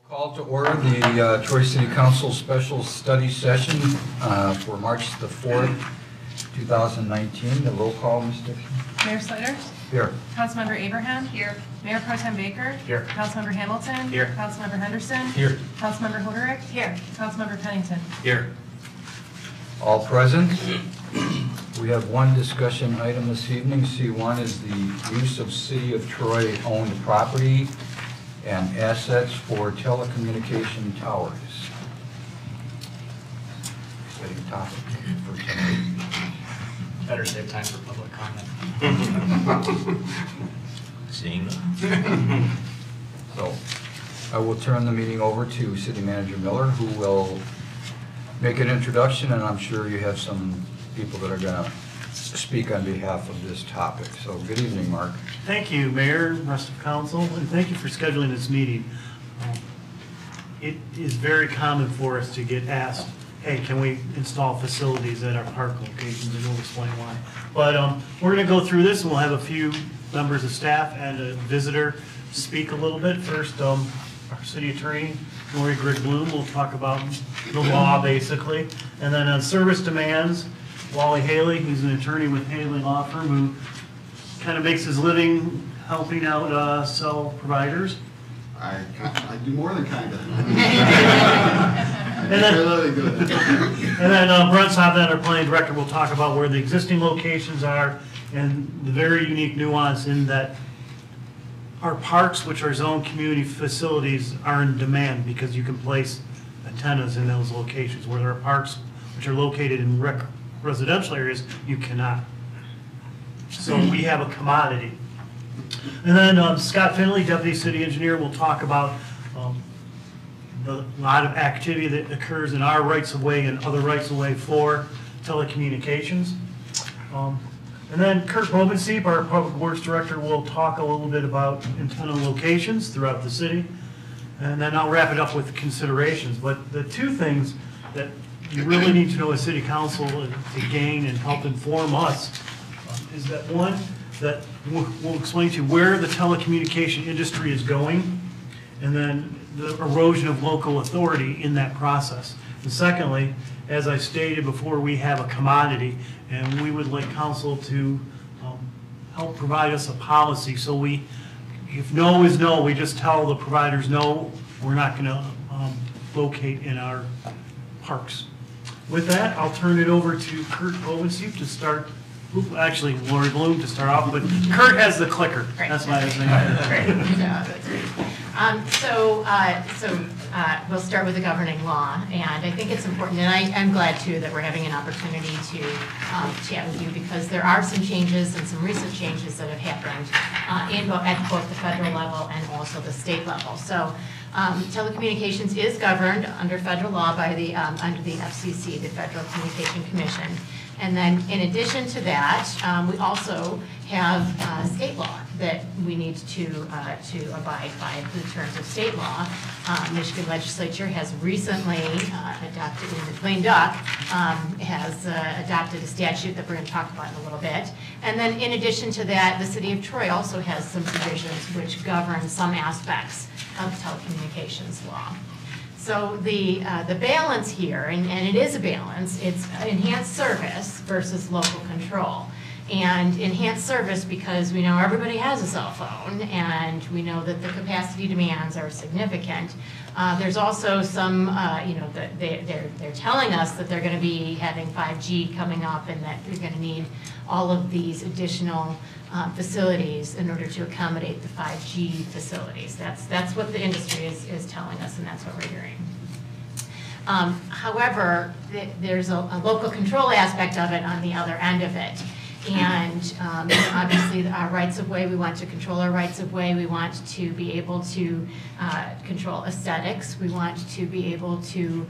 Call to order the Troy City Council Special Study Session for March the 4th, 2019. The roll call, Ms. Dixon. Mayor Sliders. Here. Councilmember Abraham. Here. Mayor Pro Tem Baker. Here. Councilmember Hamilton. Here. Councilmember Henderson. Here. Councilmember Hoderick. Here. Councilmember Pennington. Here. All present. We have one discussion item this evening. C1 is the use of City of Troy owned property and assets for telecommunication towers. Exciting topic for tonight. Better save time for public comment. Seeing none. So I will turn the meeting over to City Manager Miller, who will make an introduction, and I'm sure you have some people that are going to speak on behalf of this topic. So good evening, Mark. Thank you, Mayor, rest of council, and thank you for scheduling this meeting. It is very common for us to get asked, hey, can we install facilities at our park locations, and we'll explain why. But we're going to go through this, and we'll have a few members of staff and a visitor speak a little bit. First, our city attorney, Lori Grigg Bloom, will talk about the law, basically. And then on service demands, Wally Haley, who's an attorney with Haley Law Firm, who kind of makes his living helping out cell providers. I do more than kind of. And then, really good. And then Brent Sovdan, our planning director, will talk about where the existing locations are and the very unique nuance in that our parks, which are zoned community facilities, are in demand because you can place antennas in those locations. Where there are parks which are located in residential areas, you cannot. So we have a commodity. And then Scott Finley, Deputy City Engineer, will talk about the lot of activity that occurs in our rights-of-way and other rights-of-way for telecommunications. And then Kurt Bobenseep, our Public Works Director, will talk a little bit about antenna locations throughout the city. And then I'll wrap it up with considerations. But the two things that you really need to know as City Council to gain and help inform us is that one, that we'll explain to you where the telecommunication industry is going, and then the erosion of local authority in that process. And secondly, as I stated before, we have a commodity, and we would like council to help provide us a policy. So we, if no is no, we just tell the providers no, we're not going to locate in our parks. With that, I'll turn it over to Kurt Bobenseep to start. Actually, Lori Bloom to start off, but Kurt has the clicker. Great. That's my name. Great. Yeah, that's great. We'll start with the governing law, and I think it's important, and I'm glad too that we're having an opportunity to chat with you, because there are some changes and some recent changes that have happened at both the federal level and also the state level. So telecommunications is governed under federal law by the under the FCC, the Federal Communication Commission. And then in addition to that, we also have state law that we need to abide by the terms of state law. Michigan legislature has recently adopted, in the Lame Duck, has adopted a statute that we're going to talk about in a little bit. And then in addition to that, the city of Troy also has some provisions which govern some aspects of telecommunications law. So the balance here, and it is a balance, it's enhanced service versus local control. And enhanced service because we know everybody has a cell phone, and we know that the capacity demands are significant. There's also some, they're telling us that they're going to be having 5G coming up, and that they're going to need all of these additional facilities in order to accommodate the 5G facilities. That's what the industry is telling us, and that's what we're hearing. However, there's a local control aspect of it on the other end of it. And obviously our rights of way, we want to control our rights of way. We want to be able to control aesthetics. We want to be able to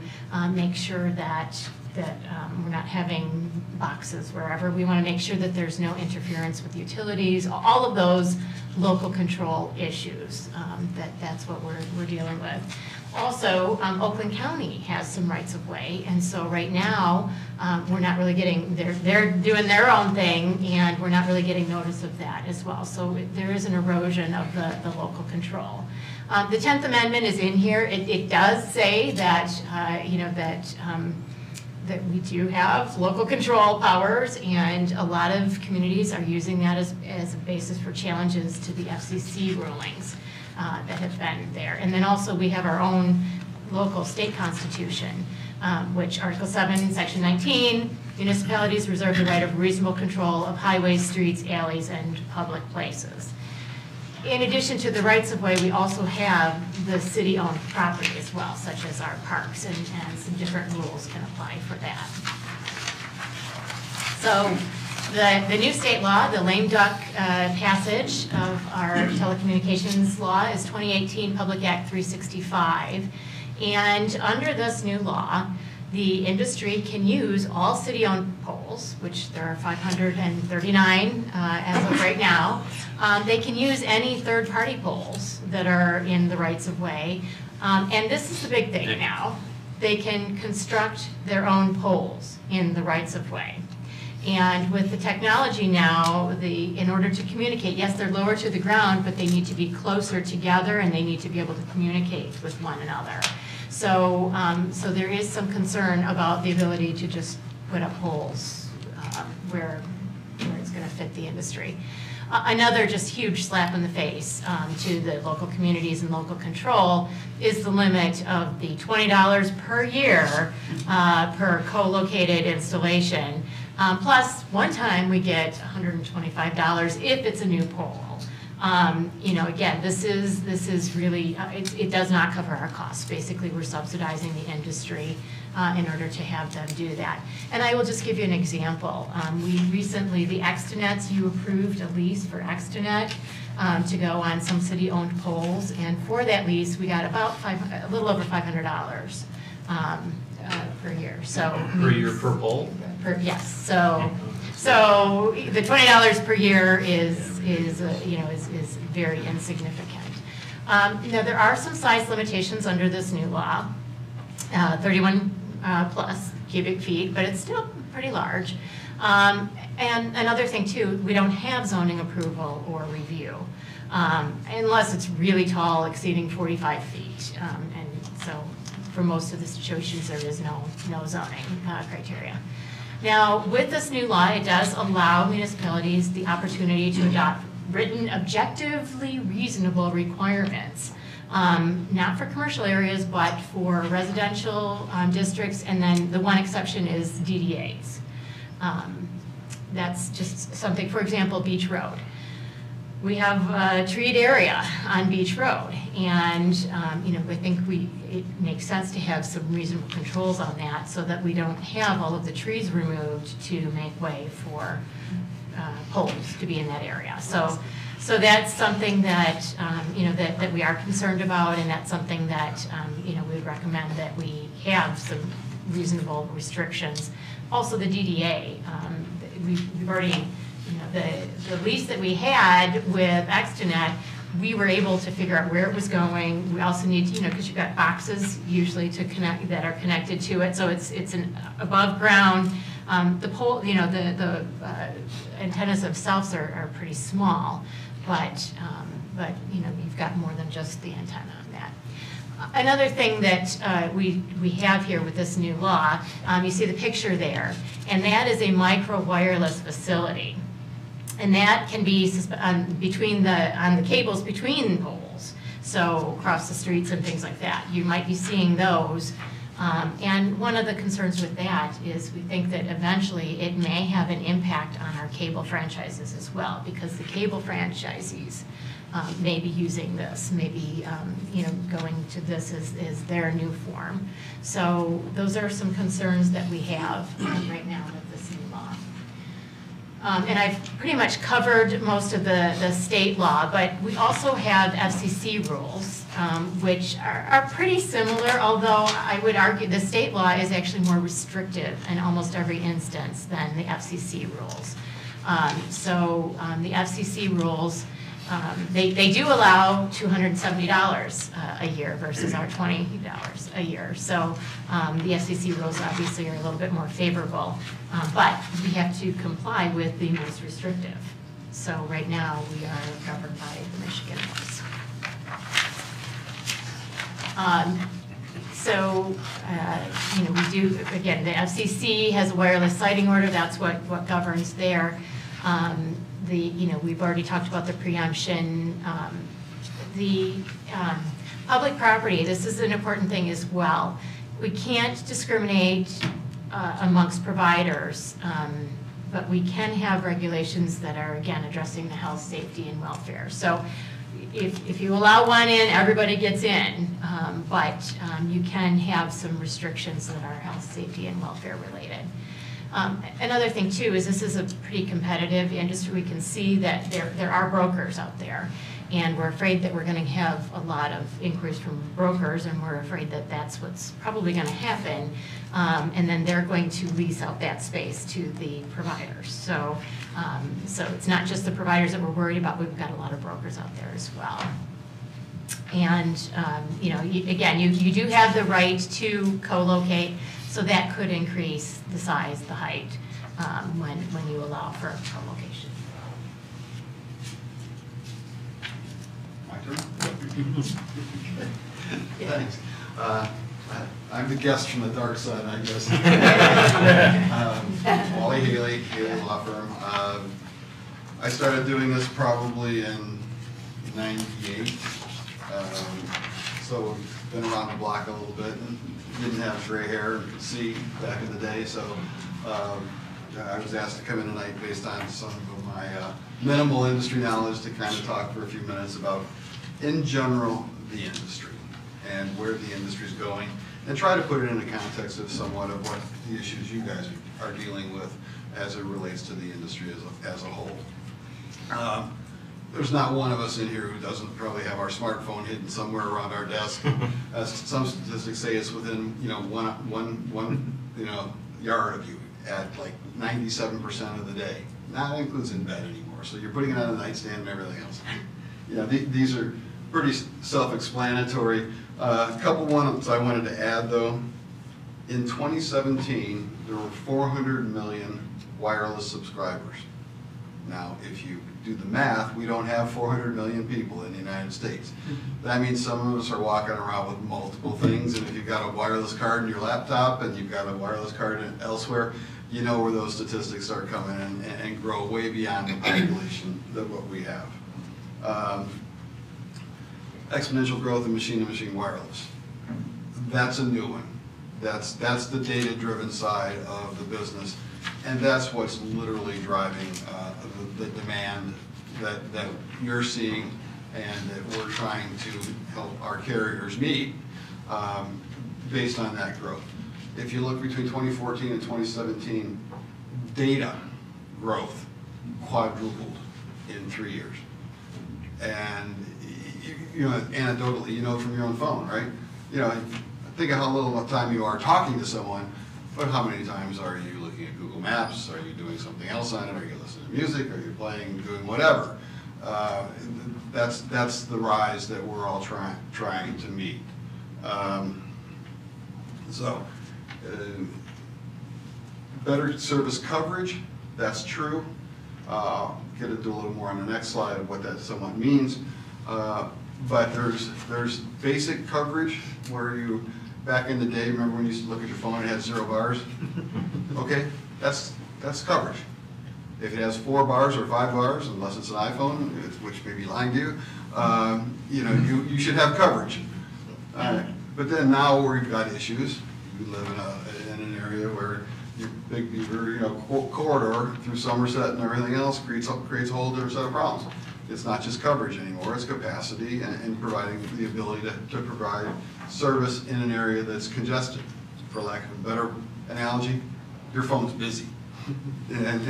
make sure that we're not having boxes wherever. We want to make sure that there's no interference with utilities, all of those local control issues. That's what we're dealing with. Also, Oakland County has some rights of way, and so right now we're not really getting, they're doing their own thing, and we're not really getting notice of that as well. So there is an erosion of the local control. The 10th Amendment is in here. It does say that, that we do have local control powers, and a lot of communities are using that as a basis for challenges to the FCC rulings that have been there. And then also we have our own local state constitution, which Article 7, Section 19, municipalities reserve the right of reasonable control of highways, streets, alleys, and public places. In addition to the rights-of-way, we also have the city-owned property as well, such as our parks, and some different rules can apply for that. So the new state law, the lame duck passage of our telecommunications law, is 2018 Public Act 365. And under this new law, the industry can use all city-owned poles, which there are 539 as of right now. They can use any third-party poles that are in the rights-of-way. And this is the big thing now. They can construct their own poles in the rights-of-way. And with the technology now, in order to communicate, yes, they're lower to the ground, but they need to be closer together, and they need to be able to communicate with one another. So, so there is some concern about the ability to just put up poles where it's going to fit the industry. Another just huge slap in the face to the local communities and local control is the limit of the $20 per year per co-located installation. Plus, one time we get $125 if it's a new pole. You know, again, this is really, it does not cover our costs. Basically, we're subsidizing the industry in order to have them do that. And I will just give you an example. We recently, the Extonets, you approved a lease for Extonet to go on some city-owned poles, and for that lease, we got about a little over $500 per year. So Per year per pole? yes. So the $20 per year is very insignificant. Now there are some size limitations under this new law, 31 plus cubic feet, but it's still pretty large. And another thing too, we don't have zoning approval or review unless it's really tall, exceeding 45 feet. And so for most of the situations, there is no zoning criteria. Now, with this new law, it does allow municipalities the opportunity to adopt written, objectively reasonable requirements, not for commercial areas, but for residential districts, and then the one exception is DDAs. That's just something, for example, Beach Road. We have a treed area on Beach Road, and I think it makes sense to have some reasonable controls on that so that we don't have all of the trees removed to make way for poles to be in that area. So that's something that that we are concerned about, and that's something that we would recommend that we have some reasonable restrictions. Also, the DDA, we've already. The lease that we had with Extonet, we were able to figure out where it was going. We also need to, because you've got boxes usually to connect that are connected to it, so it's an above ground. The pole, the antennas themselves are pretty small, but you've got more than just the antenna on that. Another thing that we have here with this new law, you see the picture there, and that is a micro wireless facility. And that can be on the cables between poles, so across the streets and things like that. You might be seeing those. And one of the concerns with that is we think that eventually it may have an impact on our cable franchises as well, because the cable franchisees may be using this, maybe going to this as their new form. So those are some concerns that we have right now with this new law. And I've pretty much covered most of the state law, but we also have FCC rules, which are pretty similar, although I would argue the state law is actually more restrictive in almost every instance than the FCC rules. The FCC rules, they do allow $270 a year versus our $20 a year. So the FCC rules obviously are a little bit more favorable, but we have to comply with the most restrictive. So right now we are governed by the Michigan rules. So, we do, again, the FCC has a wireless siting order, that's what governs there. We've already talked about the preemption. Public property, this is an important thing as well. We can't discriminate amongst providers, but we can have regulations that are, again, addressing the health, safety, and welfare. So if you allow one in, everybody gets in, but you can have some restrictions that are health, safety, and welfare related. Another thing too is this is a pretty competitive industry. We can see that there are brokers out there, and we're afraid that we're going to have a lot of inquiries from brokers, and we're afraid that that's what's probably going to happen. And then they're going to lease out that space to the providers. So it's not just the providers that we're worried about. We've got a lot of brokers out there as well. And again, you do have the right to co-locate, so that could increase the size, the height, when you allow for co-location. My turn? Thanks. I'm the guest from the dark side, I guess. Wally Haley Law Firm. I started doing this probably in '98. So been around the block a little bit and didn't have gray hair and could see back in the day. So I was asked to come in tonight based on some of my minimal industry knowledge to kind of talk for a few minutes about, in general, the industry and where the industry is going, and try to put it in the context of somewhat of what the issues you guys are dealing with as it relates to the industry as a whole. There's not one of us in here who doesn't probably have our smartphone hidden somewhere around our desk. As some statistics say, it's within one yard of you at like 97% of the day. That includes in bed anymore. So you're putting it on a nightstand and everything else. These are pretty self-explanatory. A couple ones I wanted to add though. In 2017, there were 400 million wireless subscribers. Now, if you do the math, we don't have 400 million people in the United States. That means some of us are walking around with multiple things, and if you've got a wireless card in your laptop and you've got a wireless card elsewhere, you know where those statistics start coming in and grow way beyond the population of what we have. Exponential growth in machine-to-machine wireless. That's a new one. That's the data-driven side of the business, and that's what's literally driving the demand that you're seeing and that we're trying to help our carriers meet based on that growth. If you look between 2014 and 2017, data growth quadrupled in 3 years. And anecdotally, from your own phone, right? Think of how little time you are talking to someone, but how many times are you looking at Google Maps? Are you doing something else on it? Are you listening to music? Are you playing, doing whatever? That's the rise that we're all trying to meet. Better service coverage, that's true. I'll get into a little more on the next slide of what that somewhat means. But there's basic coverage where you, back in the day, remember when you used to look at your phone and it had 0 bars? Okay, that's coverage. If it has 4 bars or 5 bars, unless it's an iPhone, which may be lying to you, you should have coverage. But then now we've got issues. You live in an area where your Big Beaver, corridor through Somerset and everything else creates a whole different set of problems. It's not just coverage anymore, it's capacity and providing the ability to provide service in an area that's congested. For lack of a better analogy, your phone's busy. And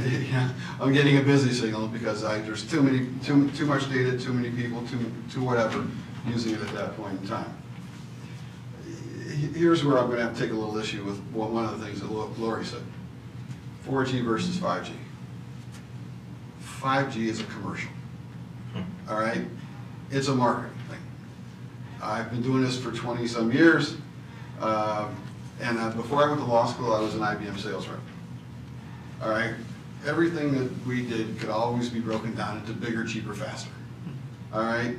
I'm getting a busy signal because there's too much data, too many people, too whatever, using it at that point in time. Here's where I'm going to have to take a little issue with one of the things that Lori said. 4G versus 5G. 5G is a commercial. All right? It's a marketing thing. I've been doing this for 20-some years. And before I went to law school, I was an IBM sales rep. All right? Everything that we did could always be broken down into bigger, cheaper, faster. All right?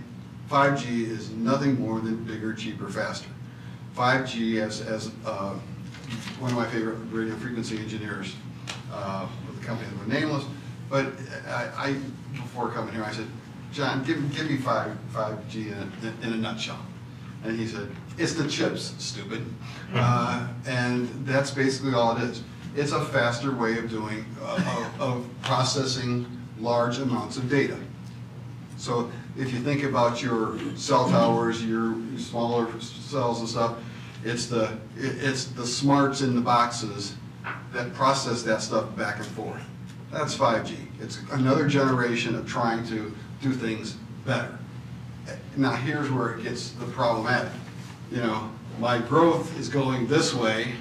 5G is nothing more than bigger, cheaper, faster. 5G as one of my favorite radio frequency engineers with the company that were nameless. But I before coming here, I said, John, give me 5G in a nutshell. And he said, it's the chips, stupid. And that's basically all it is. It's a faster way of doing, of processing large amounts of data. So if you think about your cell towers, your smaller cells and stuff, it's the smarts in the boxes that process that stuff back and forth. That's 5G. It's another generation of trying to do things better. Now here's where it gets the problematic. You know, my growth is going this way.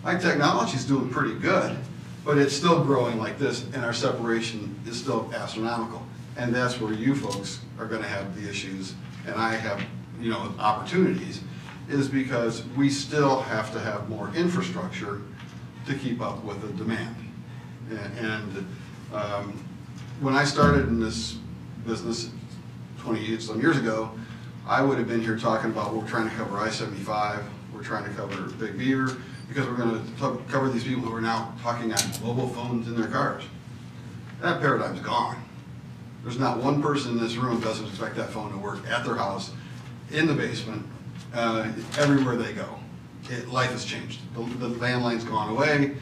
My technology is doing pretty good, but it's still growing like this, and our separation is still astronomical. And that's where you folks are going to have the issues, and I have, you know, opportunities, is because we still have to have more infrastructure to keep up with the demand. And when I started in this business 20-some years ago, I would have been here talking about we're trying to cover I-75, we're trying to cover Big Beaver, because we're going to cover these people who are now talking on mobile phones in their cars. That paradigm's gone. There's not one person in this room who doesn't expect that phone to work at their house, in the basement, everywhere they go. Life has changed. The landline's gone away.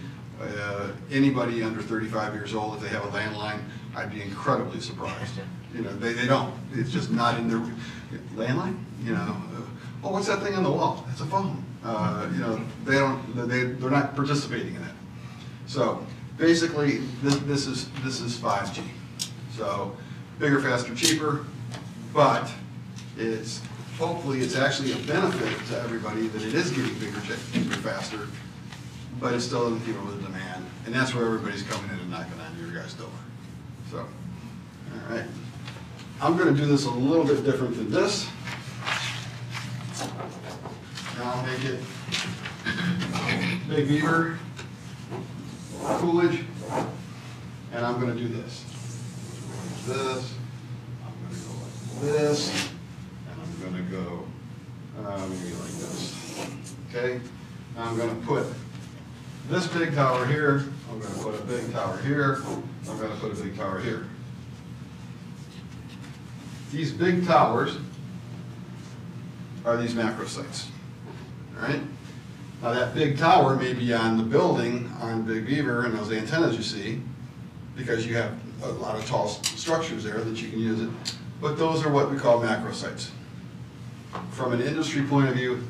Anybody under 35 years old, if they have a landline, I'd be incredibly surprised. You know, they don't. It's just not in their landline. You know, oh, what's that thing on the wall? That's a phone. You know, they're not participating in it. So basically, this is 5G. So bigger, faster, cheaper, but hopefully it's actually a benefit to everybody that it is getting bigger, cheaper, faster, but it's still in keeping with the demand, and that's where everybody's coming in and knocking on your guys' door. So, all right. I'm going to do this a little bit different than this. And I'll make it Big Beaver, Coolidge, and I'm going to do this. This, I'm going to go like this, and I'm going to go maybe like this. Okay? Now I'm going to put this big tower here, I'm going to put a big tower here, I'm going to put a big tower here. These big towers are these macro sites. All right? Now that big tower may be on the building on Big Beaver and those antennas you see, because you have a lot of tall structures there that you can use it, but those are what we call macro sites. From an industry point of view,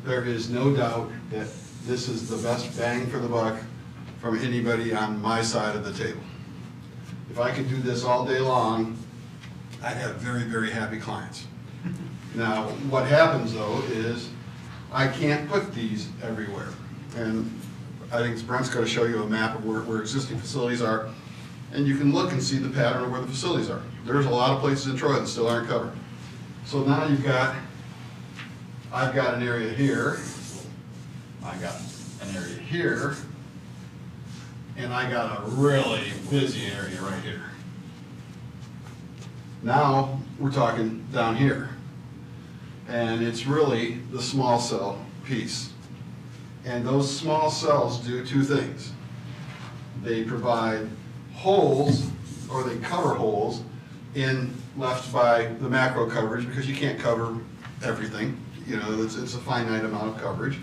there is no doubt that this is the best bang for the buck from anybody on my side of the table. If I could do this all day long, I'd have very, very happy clients. Now, what happens though is I can't put these everywhere. And I think Brent's going to show you a map of where existing facilities are. And you can look and see the pattern of where the facilities are. There's a lot of places in Troy that still aren't covered. So now I've got an area here, I got an area here, and I got a really busy area right here. Now we're talking down here. And it's really the small cell piece. And those small cells do two things. They provide holes, or they cover holes left by the macro coverage, because you can't cover everything. You know, it's a finite amount of coverage.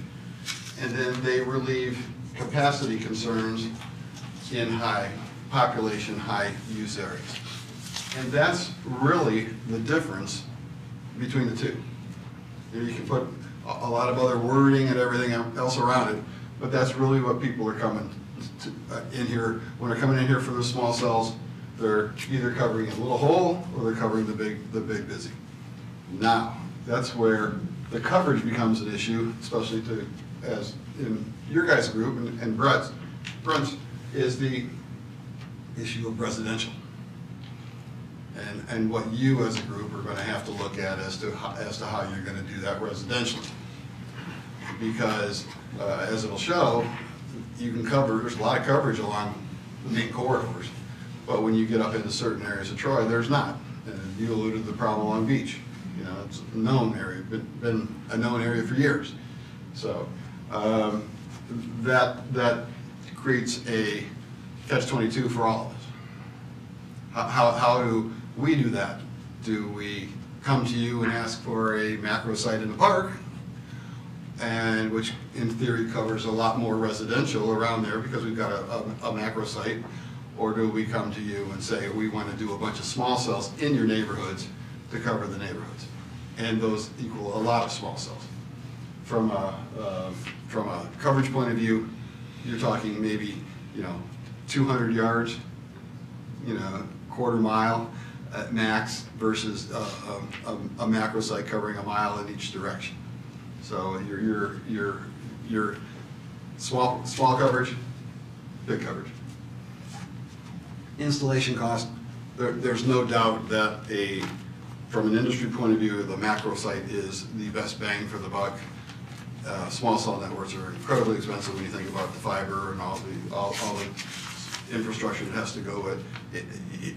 And then they relieve capacity concerns in high population, high use areas. And that's really the difference between the two. You can put a lot of other wording and everything else around it, but that's really what people are coming in here. When they're coming in here for the small cells, they're either covering a little hole or they're covering the big busy. Now, that's where the coverage becomes an issue, especially as in your guys' group and Brent's, is the issue of residential. And what you as a group are going to have to look at as to how you're going to do that residentially. Because as it'll show, you can cover, there's a lot of coverage along the main corridors, but when you get up into certain areas of Troy, there's not. And you alluded to the problem along Beach. You know, it's a known area, been a known area for years. So that creates a catch-22 for all of us. How do we do that? Do we come to you and ask for a macro site in the park, and which in theory covers a lot more residential around there because we've got a macro site? Or do we come to you and say, we want to do a bunch of small cells in your neighborhoods to cover the neighborhoods? And those equal a lot of small cells. From a coverage point of view, you're talking maybe, 200 yards, quarter mile at max versus a macro site covering a mile in each direction. So your small coverage, big coverage. Installation cost, there's no doubt that from an industry point of view, the macro site is the best bang for the buck. Small cell networks are incredibly expensive when you think about the fiber and all the infrastructure that has to go with it.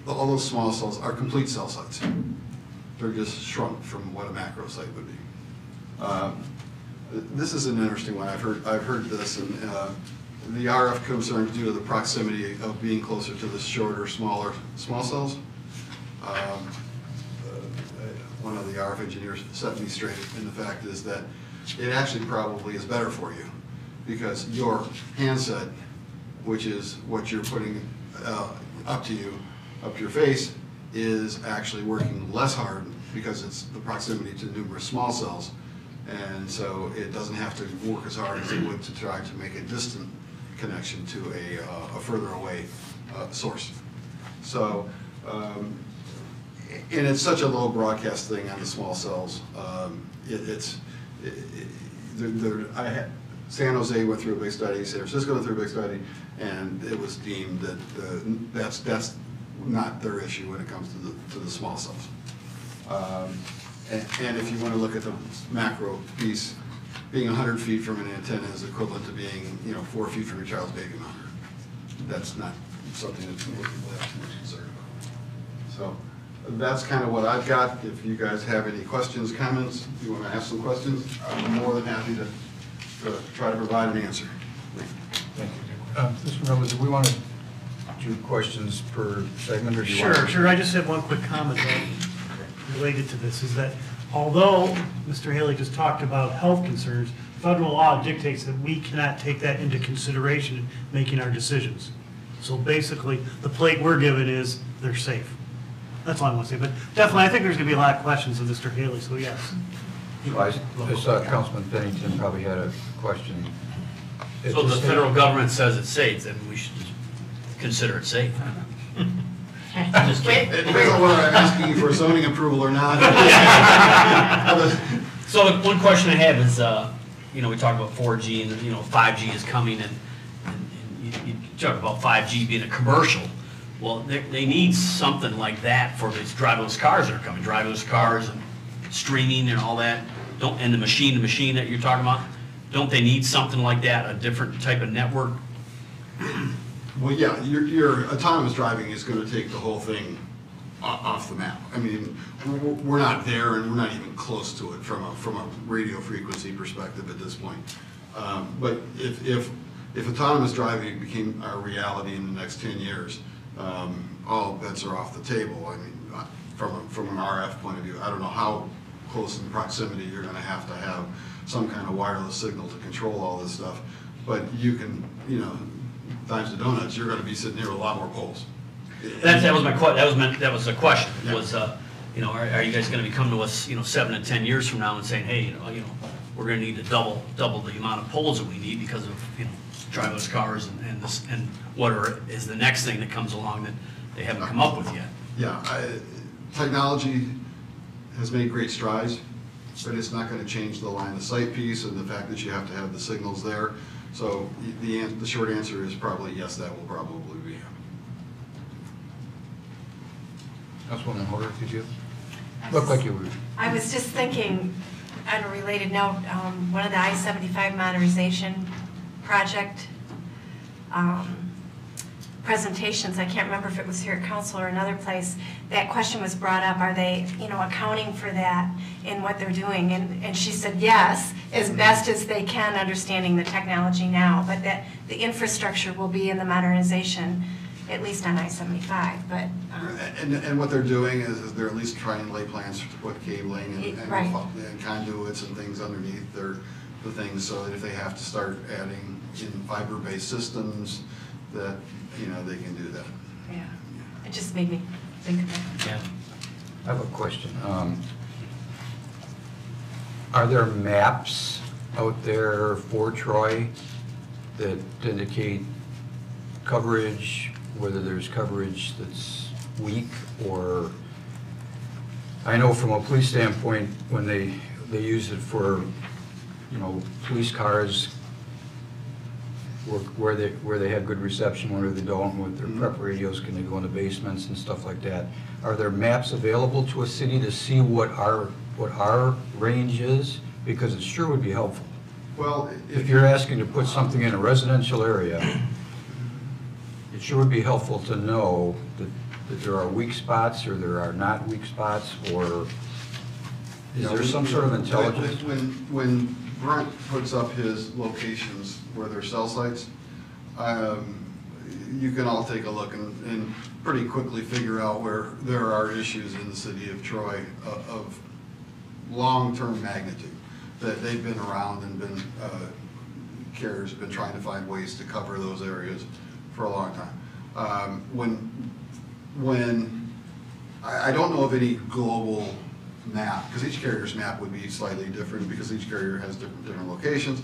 All those small cells are complete cell sites. They're just shrunk from what a macro site would be. This is an interesting one. I've heard this, and the RF concerns due to the proximity of being closer to the shorter, smaller small cells. One of the RF engineers set me straight, and the fact is that it actually probably is better for you because your handset, which is what you're putting up to your face, is actually working less hard because it's the proximity to numerous small cells. And so it doesn't have to work as hard as it would to try to make a distant connection to a further away source. So, and it's such a low broadcast thing on the small cells. San Jose went through a big study, San Francisco went through a big study, and it was deemed that that's not their issue when it comes to the small cells. And if you want to look at the macro piece, being 100 feet from an antenna is equivalent to being 4 feet from your child's baby monitor. That's not something that most people have too much concern about. So that's kind of what I've got. If you guys have any questions, comments, if you want to ask some questions, I'm more than happy to try to provide an answer. Thank you. Mr. Miller, do we want to do questions per segment, or do you want to? Sure. I just have one quick comment related to this, is that although Mr. Haley just talked about health concerns, federal law dictates that we cannot take that into consideration in making our decisions. So basically, the plate we're given is they're safe. That's all I want to say. But definitely, I think there's going to be a lot of questions of Mr. Haley, so yes. I saw Councilman Pennington probably had a question. So the federal government says it's safe, then we should just consider it safe. Just kidding. It depends on whether I'm asking you for zoning approval or not. So one question I have is, we talk about 4G and 5G is coming, and you talk about 5G being a commercial. Well, they need something like that for these driverless cars that are coming, driverless cars and streaming and all that. And the machine that you're talking about, don't they need something like that, a different type of network? Well, yeah, your autonomous driving is going to take the whole thing off the map. I mean, we're not there, and we're not even close to it from a radio frequency perspective at this point. But if autonomous driving became our reality in the next 10 years, all bets are off the table. I mean, from an RF point of view, I don't know how close in proximity you're going to have some kind of wireless signal to control all this stuff. But you can, times the donuts, you're going to be sitting here with a lot more poles. That was my question. That was a question. Yeah. Was are you guys going to be coming to us 7 to 10 years from now and saying, hey, we're going to need to double the amount of poles that we need because of driverless cars and whatever is the next thing that comes along that they haven't come up with yet. Yeah, technology has made great strides, but it's not going to change the line of sight piece and the fact that you have to have the signals there. So the short answer is probably yes, that will probably be happening. Councilwoman Horder, did you look like you were? I was just thinking, on a related note, one of the I-75 modernization project presentations, I can't remember if it was here at council or another place, that question was brought up, are they, accounting for that in what they're doing? And she said yes, as best as they can, understanding the technology now, but that the infrastructure will be in the modernization, at least on I-75, but. And what they're doing is they're at least trying to lay plans to put cabling Right. and conduits and things underneath the things, so that if they have to start adding in fiber-based systems, that, they can do that. Yeah, it just made me think of that. Yeah. I have a question. Are there maps out there for Troy that indicate coverage, whether there's coverage that's weak or, I know from a police standpoint, when they use it for, police cars, where they have good reception, where they don't, with their prep radios, can they go in the basements and stuff like that? Are there maps available to a city to see what our range is? Because it sure would be helpful. Well, If you're asking to put something in a residential area, it sure would be helpful to know that there are weak spots or there are not weak spots, or is there some sort of intelligence? When Brent puts up his locations where their cell sites, you can all take a look and pretty quickly figure out where there are issues in the city of Troy of long-term magnitude, that they've been around and been, CARES have been trying to find ways to cover those areas for a long time. When I don't know of any global map, because each carrier's map would be slightly different because each carrier has different locations.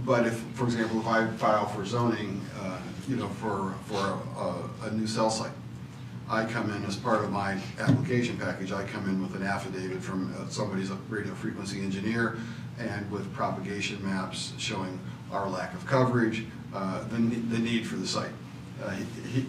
But if, for example, if I file for zoning, for a new cell site, I come in as part of my application package, I come in with an affidavit from somebody's radio frequency engineer and with propagation maps showing our lack of coverage, the need for the site.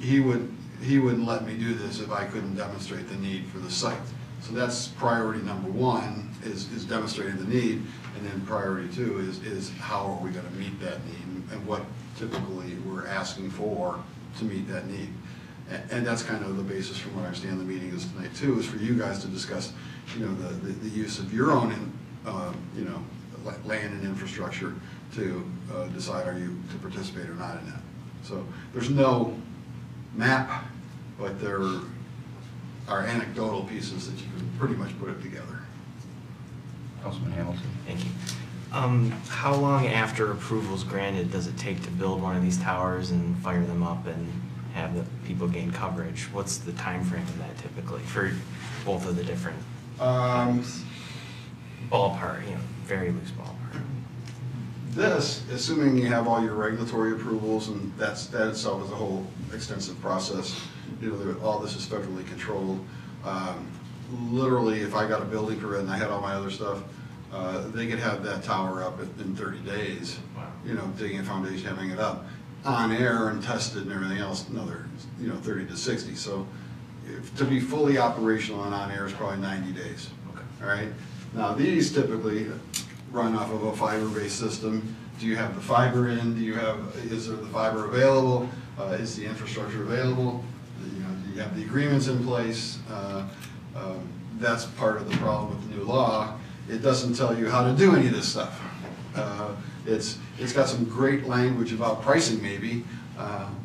He wouldn't let me do this if I couldn't demonstrate the need for the site. So that's priority number one, is demonstrating the need, and then priority two is how are we going to meet that need, and what typically we're asking for to meet that need. And that's kind of the basis from what I understand the meeting is tonight too, is for you guys to discuss, the use of your own, land and infrastructure to decide are you to participate or not in that. So there's no map, but there are anecdotal pieces that you can pretty much put it together. Councilman Hamilton. Thank you. How long after approval is granted does it take to build one of these towers and fire them up and have the people gain coverage? What's the time frame in that typically for both of the different ballpark, very loose ballpark? This, assuming you have all your regulatory approvals, and that itself is a whole extensive process, all this is federally controlled. Literally, if I got a building permit and I had all my other stuff, they could have that tower up in 30 days. Wow. Digging a foundation, having it up on air and tested and everything else, another 30 to 60. So to be fully operational and on air is probably 90 days. Okay. All right. Now these typically run off of a fiber-based system. Do you have the fiber in? Is there the fiber available? Is the infrastructure available? Do you have the agreements in place? That's part of the problem with the new law. It doesn't tell you how to do any of this stuff. It's got some great language about pricing maybe,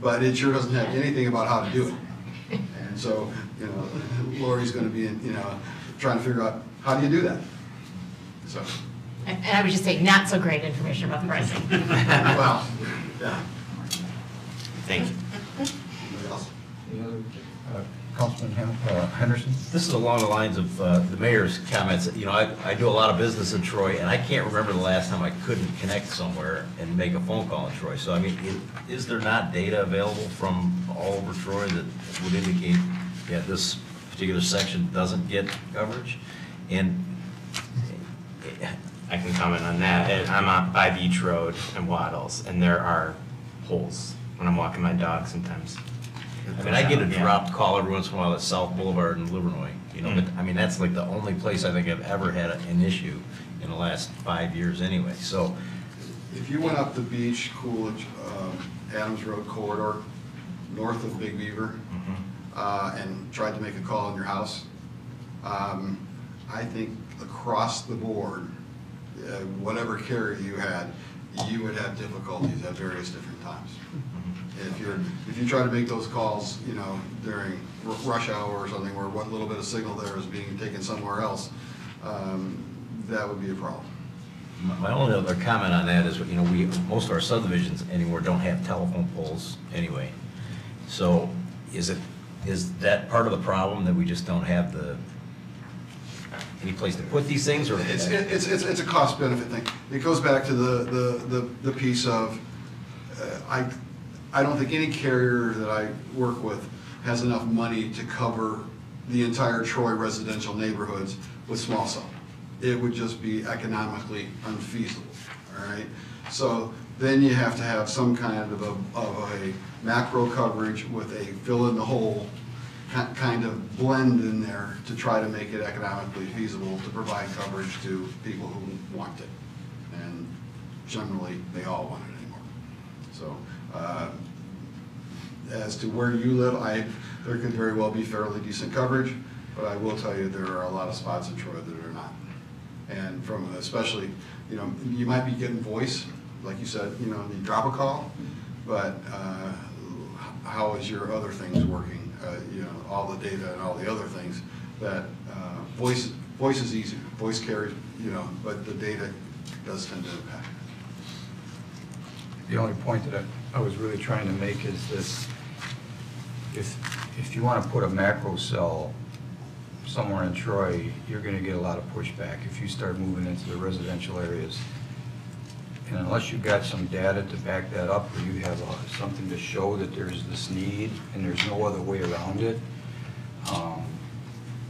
but it sure doesn't have anything about how to do it. And so, Lori's going to be trying to figure out how do you do that. So. And I would just say, not so great information about the pricing. Well, yeah. Thank you. Anybody else? Any other, Councilman Henderson? This is along the lines of the mayor's comments. I do a lot of business in Troy, and I can't remember the last time I couldn't connect somewhere and make a phone call in Troy. So, is there not data available from all over Troy that would indicate, yeah, this particular section doesn't get coverage? And I can comment on that. I'm on by Beach Road and Waddles, and there are holes when I'm walking my dog sometimes. I get a dropped call every once in a while at South Boulevard in Livernois, but that's like the only place I think I've ever had an issue in the last 5 years anyway. So If you went up the beach, Coolidge, Adams Road corridor, north of Big Beaver, and tried to make a call in your house, I think across the board, whatever carrier you had, you would have difficulties at various different times. If you try to make those calls, you know, during rush hour or something where one little bit of signal there is being taken somewhere else, that would be a problem. My only other comment on that is, you know, most of our subdivisions anymore don't have telephone poles anyway. So is that part of the problem, that we just don't have any place to put these things, or? It's a cost benefit thing. It goes back to the piece of, I don't think any carrier that I work with has enough money to cover the entire Troy residential neighborhoods with small cell. It would just be economically unfeasible, all right? So then you have to have some kind of a macro coverage with a fill in the hole kind of blend in there to try to make it economically feasible to provide coverage to people who want it. And generally, they all want it anymore. So as to where you live, there could very well be fairly decent coverage, but I will tell you there are a lot of spots in Troy that are not. And from especially, you know, you might be getting voice, like you said, you know, you drop a call, but how is your other things working? You know, all the data and all the other things that voice is easy, voice carries, you know, but the data does tend to impact. The only point that I was really trying to make is this: if you want to put a macro cell somewhere in Troy, you're going to get a lot of pushback if you start moving into the residential areas. And unless you've got some data to back that up, or you have something to show that there's this need and there's no other way around it,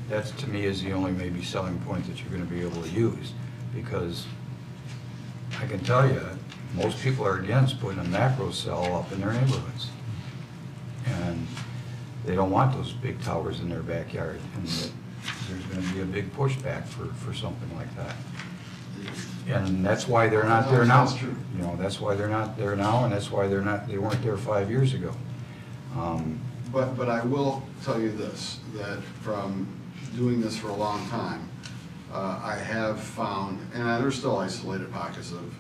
that to me is the only maybe selling point that you're going to be able to use. Because I can tell you, most people are against putting a macro cell up in their neighborhoods. And they don't want those big towers in their backyard. And there's going to be a big pushback for something like that. And that's why they're not there now. That's true. You know, that's why they're not there now, and that's why they weren't there 5 years ago. But I will tell you this, that from doing this for a long time, I have found, and there's still isolated pockets of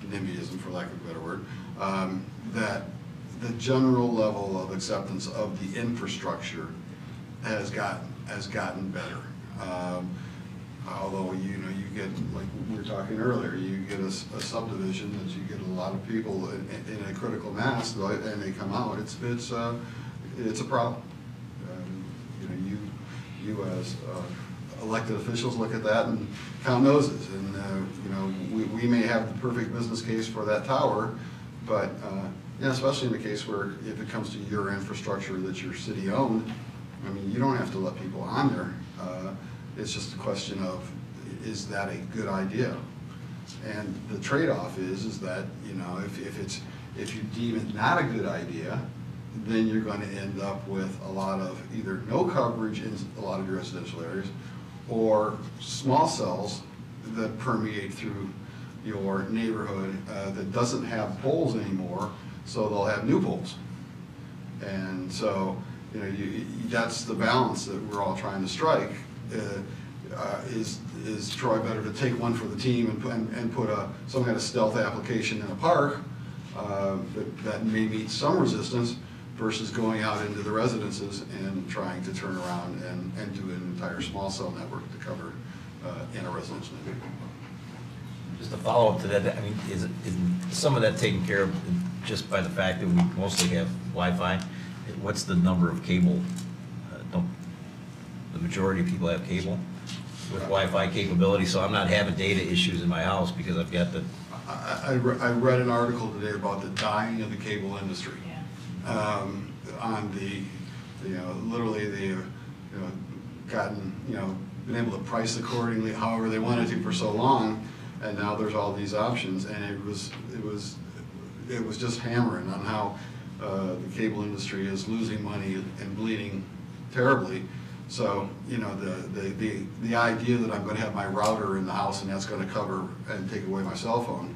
NIMBYism, for lack of a better word, that the general level of acceptance of the infrastructure has gotten better. Although, you know, you get, like we were talking earlier, you get a subdivision that you get a lot of people in a critical mass, and they come out, it's a problem. You know, you as elected officials look at that and count noses, and you know, we may have the perfect business case for that tower, but yeah, especially in the case where if it comes to your infrastructure that your city owned, I mean, you don't have to let people on there. It's just a question of, is that a good idea? And the trade-off is that, you know, if you deem it not a good idea, then you're going to end up with a lot of either no coverage in a lot of your residential areas, or small cells that permeate through your neighborhood that doesn't have poles anymore, so they'll have new poles. And so, you know, that's the balance that we're all trying to strike. Is Troy better to take one for the team and put some kind of stealth application in a park that may meet some resistance, versus going out into the residences and trying to turn around and do an entire small cell network to cover in a residential neighborhood? Just a follow-up to that, I mean, is some of that taken care of just by the fact that we mostly have Wi-Fi? What's the number of cable? The majority of people have cable with Wi-Fi capability, so I'm not having data issues in my house because I've got the... I read an article today about the dying of the cable industry. Yeah. On the, you know, literally they've, you know, gotten, you know, been able to price accordingly however they wanted to for so long, and now there's all these options, and it was just hammering on how the cable industry is losing money and bleeding terribly. So, you know, the idea that I'm going to have my router in the house and that's going to cover and take away my cell phone,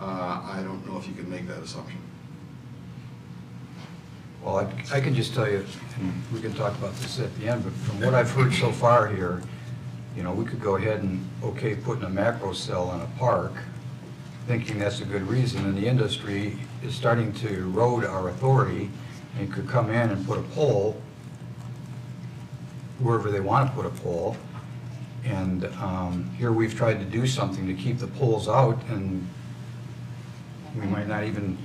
I don't know if you can make that assumption. Well, I can just tell you, and we can talk about this at the end, but from what I've heard so far here, you know, we could go ahead and, okay, putting a macro cell in a park, thinking that's a good reason, and the industry is starting to erode our authority, and could come in and put a pole wherever they want to put a pole. And here we've tried to do something to keep the poles out, and we might not even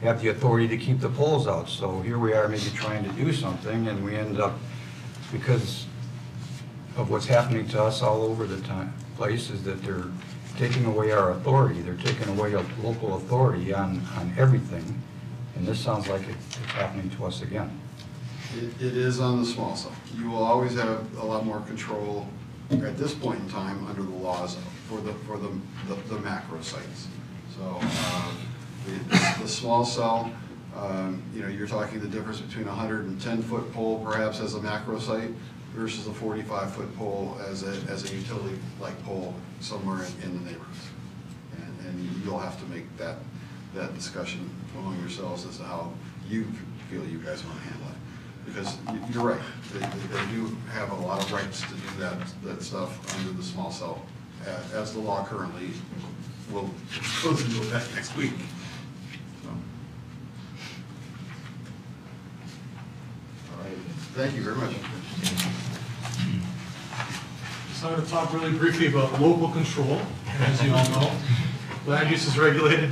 have the authority to keep the poles out. So here we are maybe trying to do something, and we end up, because of what's happening to us all over the place, is that they're taking away our authority. They're taking away a local authority on everything. And this sounds like it's happening to us again. It is on the small cell. You will always have a lot more control at this point in time under the laws for the macro sites. So the small cell, you know, you're talking the difference between a 110-foot pole perhaps as a macro site versus a 45-foot pole as a utility-like pole somewhere in the neighborhoods. And you'll have to make that discussion among yourselves as to how you feel you guys want to handle it. Because you're right, they do have a lot of rights to do that stuff under the small cell, as the law currently will goes into effect next week. So. All right, thank you very much. So I'm going to talk really briefly about local control. As you all know, land use is regulated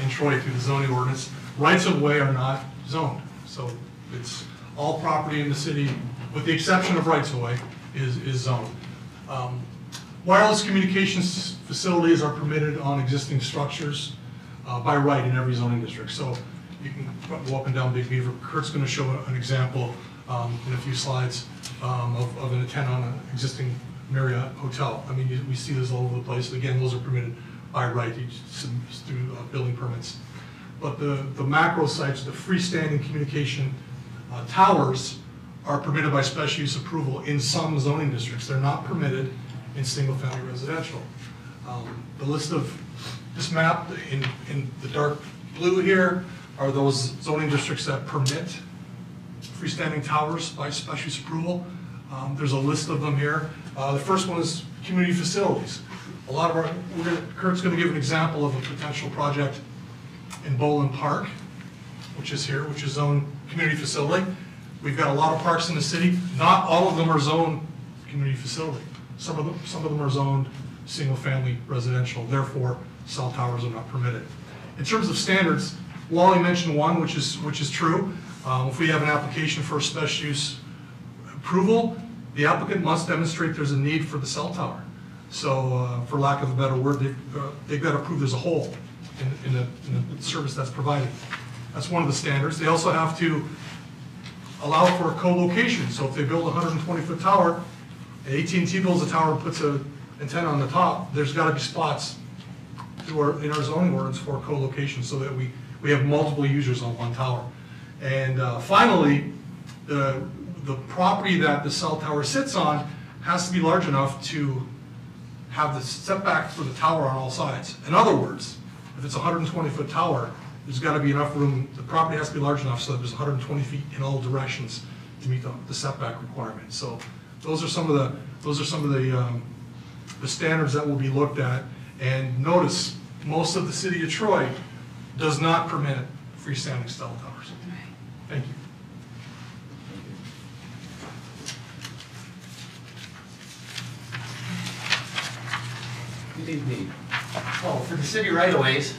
in Troy through the zoning ordinance. Rights of way are not zoned, so it's all property in the city, with the exception of rights of way, is zoned. Wireless communications facilities are permitted on existing structures by right in every zoning district. So you can go up and down Big Beaver. Kurt's going to show an example in a few slides of an antenna on an existing Marriott hotel. I mean, we see this all over the place. Again, those are permitted by right through building permits. But the macro sites, the freestanding communication towers are permitted by special use approval in some zoning districts. They're not permitted in single-family residential. The list of this map in the dark blue here are those zoning districts that permit freestanding towers by special use approval. There's a list of them here. The first one is community facilities. A lot of Kurt's going to give an example of a potential project in Boland Park, which is here, which is zoned community facility. We've got a lot of parks in the city. Not all of them are zoned community facility. Some of them are zoned single-family residential. Therefore, cell towers are not permitted. In terms of standards, Wally mentioned one, which is true. If we have an application for a special use approval, the applicant must demonstrate there's a need for the cell tower. So, for lack of a better word, they've got to prove there's a hole in the service that's provided. That's one of the standards. They also have to allow for a co-location. So if they build a 120-foot tower, and AT&T builds a tower and puts an antenna on the top, there's got to be spots in our zoning ordinance for co-location so that we have multiple users on one tower. And finally, the property that the cell tower sits on has to be large enough to have the setback for the tower on all sides. In other words, if it's a 120-foot tower, there's got to be enough room, the property has to be large enough so that there's 120 feet in all directions to meet the setback requirement. So those are some of the standards that will be looked at. And notice, most of the city of Troy does not permit freestanding cell towers. Thank you. Good evening. Oh, for the city right-of-ways,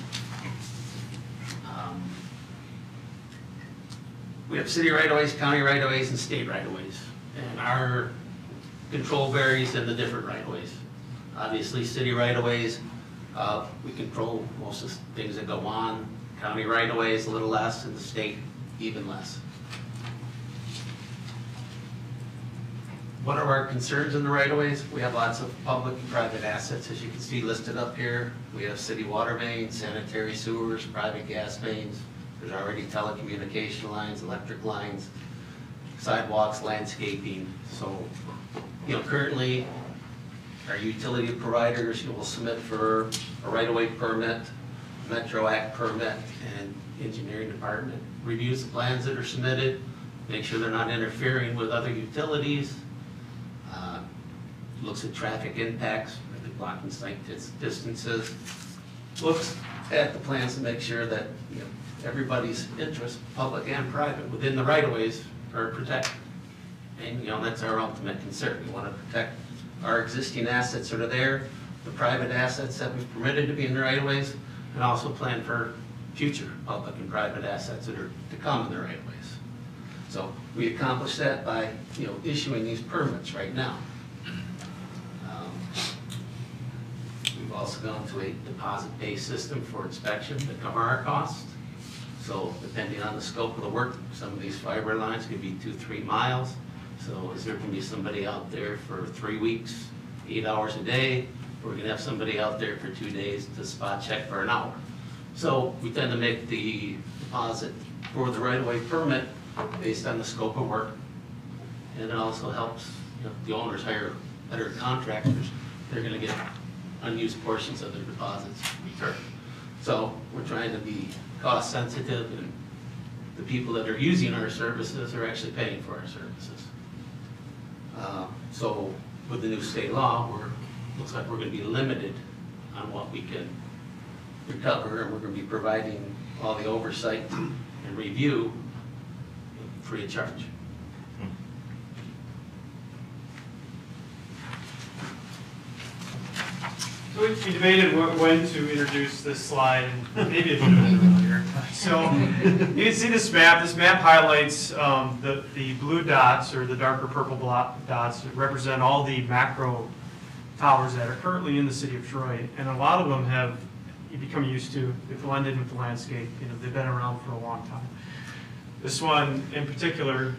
we have city right-of-ways, county right-of-ways, and state right-of-ways. And our control varies in the different right-of-ways. Obviously, city right-of-ways, we control most of the things that go on. County right-of-ways, a little less, and the state, even less. What are our concerns in the right-of-ways? We have lots of public and private assets, as you can see listed up here. We have city water mains, sanitary sewers, private gas mains. There's already telecommunication lines, electric lines, sidewalks, landscaping. So, currently, our utility providers will submit for a right-of-way permit Metro Act permit and engineering department reviews the plans that are submitted, make sure they're not interfering with other utilities, looks at traffic impacts, are they blocking site distances, looks at the plans to make sure that, you know, everybody's interests, public and private, within the right-of-ways are protected. And, you know, that's our ultimate concern. We want to protect our existing assets that are there, the private assets that we've permitted to be in the right-of-ways, and also plan for future public and private assets that are to come in the right-of-ways. So we accomplish that by, you know, issuing these permits right now. We've also gone to a deposit-based system for inspection to cover our costs. So depending on the scope of the work, some of these fiber lines could be 2-3 miles. So is there going to be somebody out there for 3 weeks, 8 hours a day? Or we're going to have somebody out there for 2 days to spot check for an hour. So we tend to make the deposit for the right-of-way permit based on the scope of work. And it also helps, you know, the owners hire better contractors. They're going to get unused portions of their deposits returned. So we're trying to be cost sensitive, and the people that are using our services are actually paying for our services. So with the new state law, looks like we're going to be limited on what we can recover, and we're going to be providing all the oversight and review free of charge. So we debated when to introduce this slide, and maybe a little bit earlier. So you can see this map. This map highlights the blue dots, or the darker purple dots, that represent all the macro towers that are currently in the city of Troy. And a lot of them have you become used to. They've blended with the landscape. You know, they've been around for a long time. This one in particular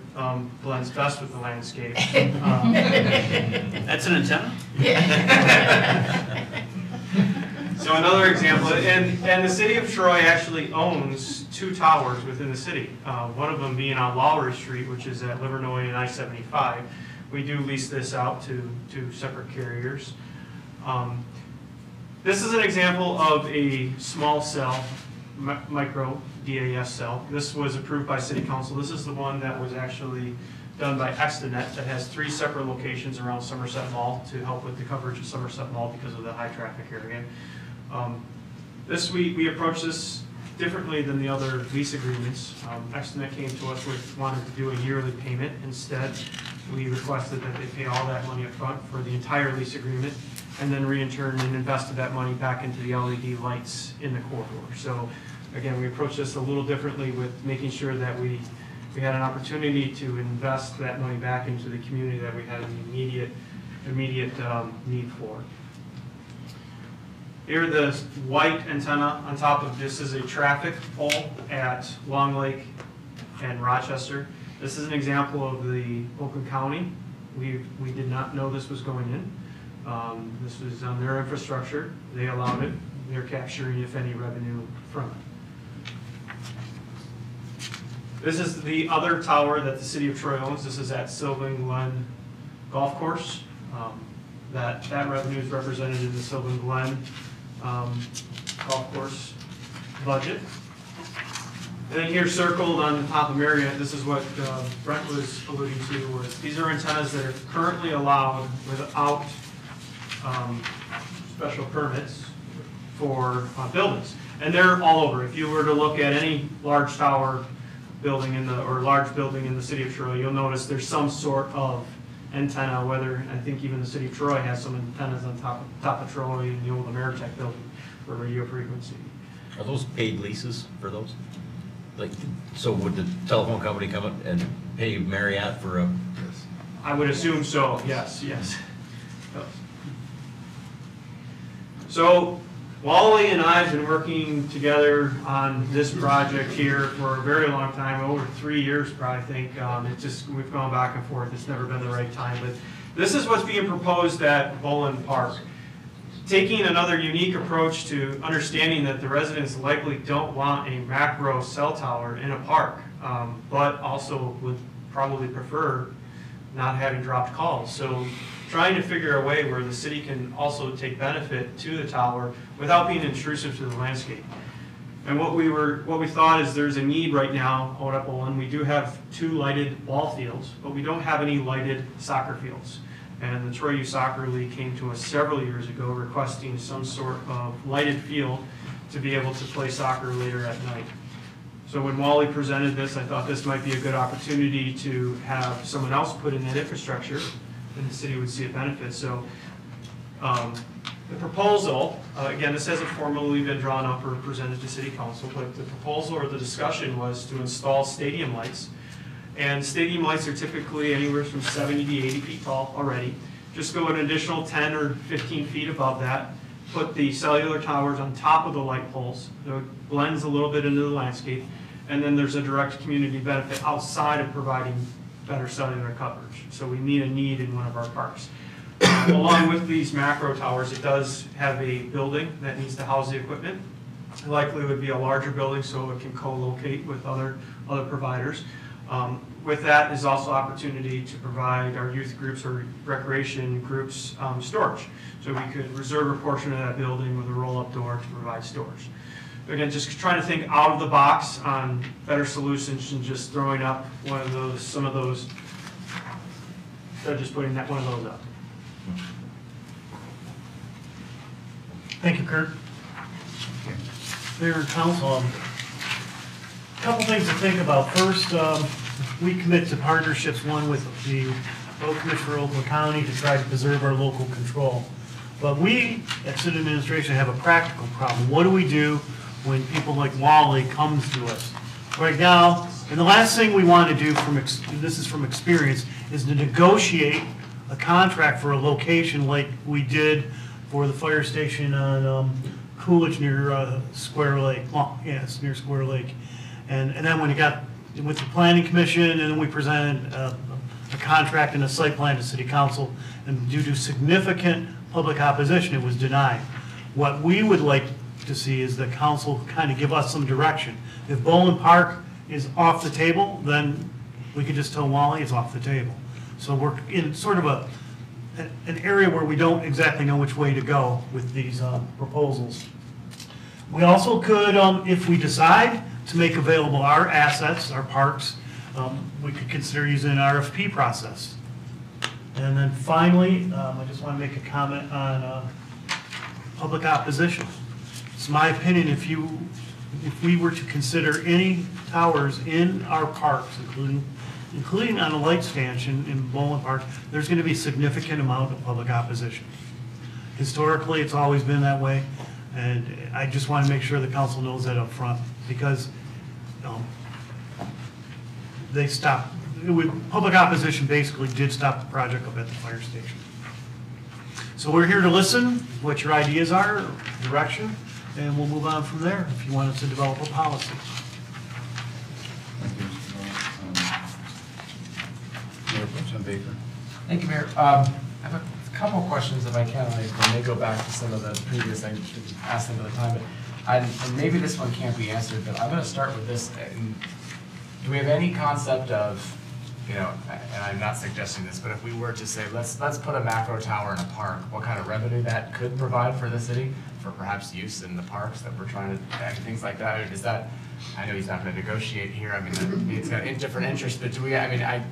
blends best with the landscape. That's an antenna? So another example, and the city of Troy actually owns 2 towers within the city. One of them being on Lowry Street, which is at Livernois and I-75. We do lease this out to 2 separate carriers. This is an example of a small cell, micro DAS cell. This was approved by City Council. This is the one that was actually done by Extenet that has 3 separate locations around Somerset Mall to help with the coverage of Somerset Mall because of the high traffic area. We approached this differently than the other lease agreements. Extenet came to us with wanted to do a yearly payment. Instead, we requested that they pay all that money up front for the entire lease agreement, and then re-in-turn and invested that money back into the LED lights in the corridor. So again, we approached this a little differently with making sure that we had an opportunity to invest that money back into the community that we had an immediate need for. Here, the white antenna on top of this is a traffic pole at Long Lake and Rochester. This is an example of the Oakland County. We did not know this was going in. This was on their infrastructure. They allowed it. They're capturing, if any, revenue from it. This is the other tower that the city of Troy owns. This is at Sylvan Glen Golf Course. That revenue is represented in the Sylvan Glen Golf Course budget. And then here circled on the top of Marriott, this is what Brent was alluding to, was these are antennas that are currently allowed without special permits for buildings. And they're all over. If you were to look at any large tower building large building in the city of Troy, you'll notice there's some sort of antenna, whether, I think even the city of Troy has some antennas on top of Troy and the old Ameritech building for radio frequency. Are those paid leases for those? Like, so would the telephone company come up and pay Marriott for a? I would assume so, yes. So Wally and I have been working together on this project here for a very long time, over 3 years probably, I think. We've gone back and forth. It's never been the right time. But this is what's being proposed at Boland Park. Taking another unique approach to understanding that the residents likely don't want a macro cell tower in a park, but also would probably prefer not having dropped calls. So trying to figure a way where the city can also take benefit to the tower without being intrusive to the landscape. And what we thought is there's a need right now out at Olin. We do have 2 lighted ball fields, but we don't have any lighted soccer fields. And the Troy Youth Soccer League came to us several years ago requesting some sort of lighted field to be able to play soccer later at night. So when Wally presented this, I thought this might be a good opportunity to have someone else put in that infrastructure, and the city would see a benefit. So the proposal, again, this hasn't formally been drawn up or presented to City Council, but the proposal or the discussion was to install stadium lights. And stadium lights are typically anywhere from 70 to 80 feet tall already. Just go an additional 10 or 15 feet above that, put the cellular towers on top of the light poles, so it blends a little bit into the landscape, and then there's a direct community benefit outside of providing better cellular coverage. So we meet a need in one of our parks. Along with these macro towers, it does have a building that needs to house the equipment. Likely would be a larger building so it can co-locate with other providers. With that is also opportunity to provide our youth groups or recreation groups storage. So we could reserve a portion of that building with a roll-up door to provide storage. Again, just trying to think out of the box on better solutions than just throwing up one of those, some of those, instead of just putting one of those up. Thank you, Kurt. Mayor and council, a couple things to think about. First, we commit to partnerships, one with the Road Commissioner of Oakland County to try to preserve our local control. But we, at city administration, have a practical problem. What do we do when people like Wally comes to us? Right now, and the last thing we want to do, this is from experience, is to negotiate a contract for a location like we did for the fire station on Coolidge near Square Lake. Well, yes, near Square Lake. And then when it got with the planning commission, and then we presented a contract and a site plan to city council, and due to significant public opposition, it was denied. What we would like to see is the council kind of give us some direction. If Bowling Park is off the table, then we could just tell Wally it's off the table. So we're in sort of an area where we don't exactly know which way to go with these proposals. We also could, if we decide to make available our assets, our parks, we could consider using an RFP process. And then finally, I just want to make a comment on public opposition. It's my opinion, if we were to consider any towers in our parks, including on a light stanchion in Bowling Park, there's going to be a significant amount of public opposition. Historically, it's always been that way, and I just want to make sure the council knows that up front, because they stopped. Public opposition basically did stop the project up at the fire station. So we're here to listen, what your ideas are, direction, and we'll move on from there if you want us to develop a policy. Thank you, Mr. Mayor Pro Tem Baker. Thank you, Mayor. I have a couple of questions, if I can. I may go back to some of the previous, I didn't ask them at the time, but and maybe this one can't be answered, but I'm going to start with this. Do we have any concept of, and I'm not suggesting this, but if we were to say, let's put a macro tower in a park, what kind of revenue that could provide for the city, for perhaps use in the parks that we're trying to, and things like that? Is that, I know he's not going to negotiate here, I mean, it's got different interests, but do we, I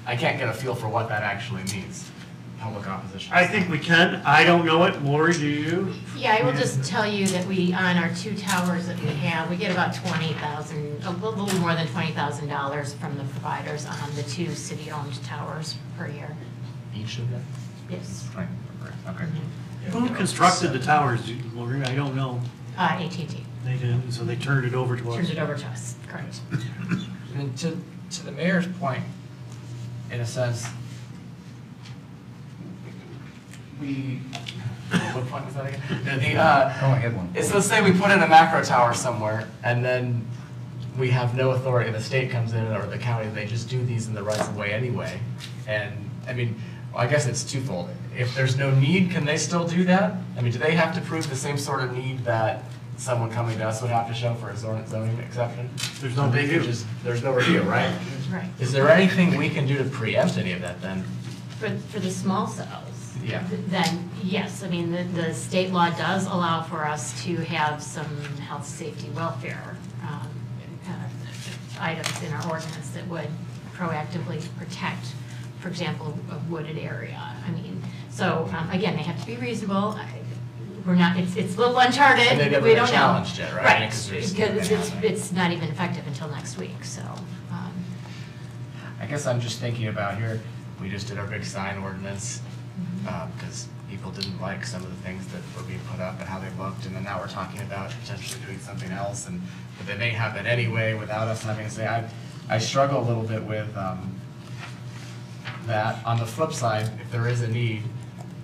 can't get a feel for what that actually means, public opposition. I think we can. I don't know it. Lori, do you? Yeah, I will just tell you that on our 2 towers that we have, we get about $20,000, a little more than $20,000 from the providers on the 2 city-owned towers per year. Each of them? Yes. Right. Okay. Who constructed the towers, Lori? I don't know. AT&T. They did, so they turned it over to us. Turned it over to us, correct. And to the mayor's point, in a sense, what point was that again? I had one. So let's say we put in a macro tower somewhere, and then we have no authority, the state comes in, or the county, they just do these in the rights of way anyway. And, I guess it's twofold. If there's no need, can they still do that? Do they have to prove the same sort of need that someone coming to us would have to show for a zoning exception? There's no review. There's no review, right? Right. Is there anything we can do to preempt any of that then? For the small cells, Yeah. then yes, I mean, the state law does allow for us to have some health, safety, welfare items in our ordinance that would proactively protect, for example, a wooded area. I mean, so, again, they have to be reasonable. We're not, it's a little uncharted. And they've never We been don't know. challenged yet, right? Right, Because because there's- it's not even effective until next week, so. I guess I'm just thinking about here, we just did our big sign ordinance, because people didn't like some of the things that were being put up and how they looked, and then now we're talking about potentially doing something else, but they may happen anyway without us having to say, I struggle a little bit with that. On the flip side, if there is a need,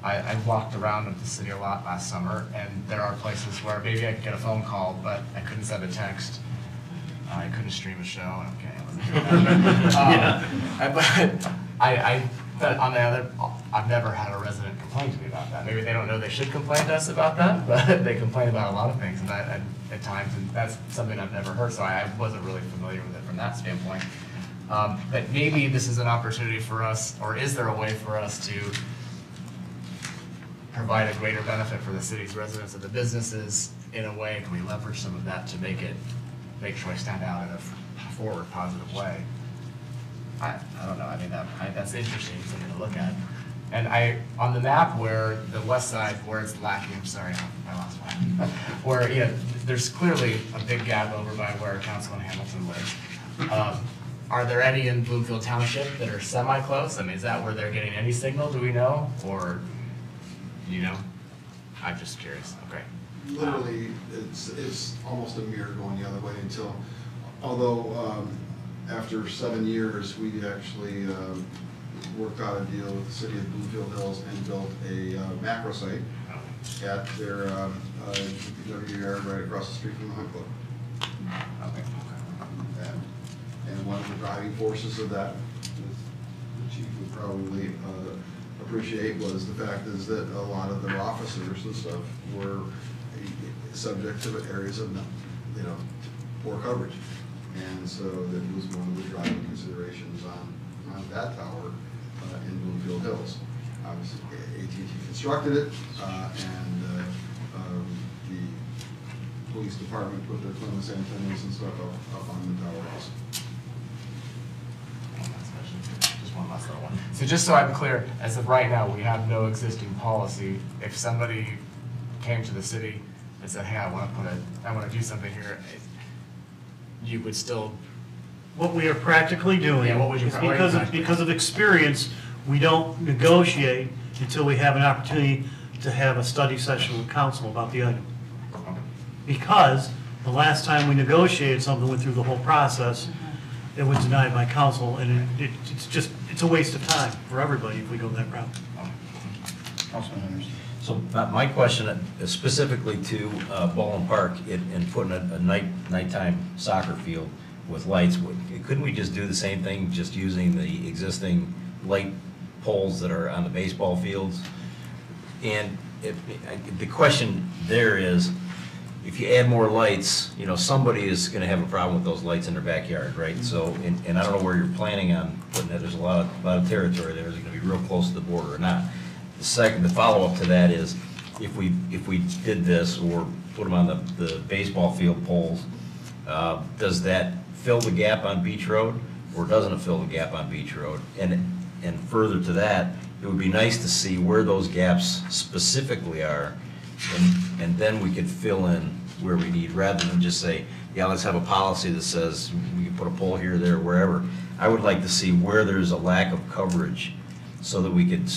I walked around with the city a lot last summer, and there are places where maybe I could get a phone call, but I couldn't send a text. I couldn't stream a show, okay. But on the other, I've never had a resident complain to me about that. Maybe they don't know they should complain to us about that, but they complain about a lot of things at times, and that's something I've never heard, so I wasn't really familiar with it from that standpoint. But maybe this is an opportunity for us, or is there a way for us to provide a greater benefit for the city's residents and the businesses in a way? Can we leverage some of that to make Troy stand out in a forward, positive way? I don't know, I mean, that's interesting, something to look at. And on the map where the west side, where it's lacking, I'm sorry, I lost one, where, there's clearly a big gap over by where Councilman Hamilton lives. Are there any in Bloomfield Township that are semi-close? I mean, is that where they're getting any signal, do we know? Or, I'm just curious, okay. Literally, it's almost a mirror going the other way until, although after 7 years, we actually worked out a deal with the city of Bloomfield Hills and built a macro site at their DPW yard right across the street from the Hunt Club. Okay. And one of the driving forces of that, the chief would probably appreciate, was the fact is that a lot of their officers and stuff were subject to areas of, poor coverage. And so that was one of the driving considerations on that tower in Bloomfield Hills. Obviously, AT&T constructed it, and the police department put their Clemens antennas and stuff up on the tower also. Just one last little one. So just so I'm clear, as of right now, we have no existing policy. If somebody came to the city and said, hey, I want to do something here, you would still. What we are practically doing Yeah, what would you- is what are you because practically- of experience, we don't negotiate until we have an opportunity to have a study session with council about the item. Because the last time we negotiated something, went through the whole process, it was denied by council, and it's a waste of time for everybody if we go that route. Councilman Henderson. So my question is specifically to Baldwin Park and putting a nighttime soccer field with lights. Couldn't we just do the same thing, just using the existing light poles that are on the baseball fields? And the question there is, if you add more lights, somebody is going to have a problem with those lights in their backyard, right? So, and I don't know where you're planning on putting that. There's a lot of territory there. Is it going to be real close to the border or not? The follow-up to that is, if we did this or put them on the baseball field poles, does that fill the gap on Beach Road, or doesn't it fill the gap on Beach Road? And further to that, it would be nice to see where those gaps specifically are, and then we could fill in where we need, rather than just say, yeah, let's have a policy that says we can put a pole here, there, wherever. I would like to see where there's a lack of coverage, so that we could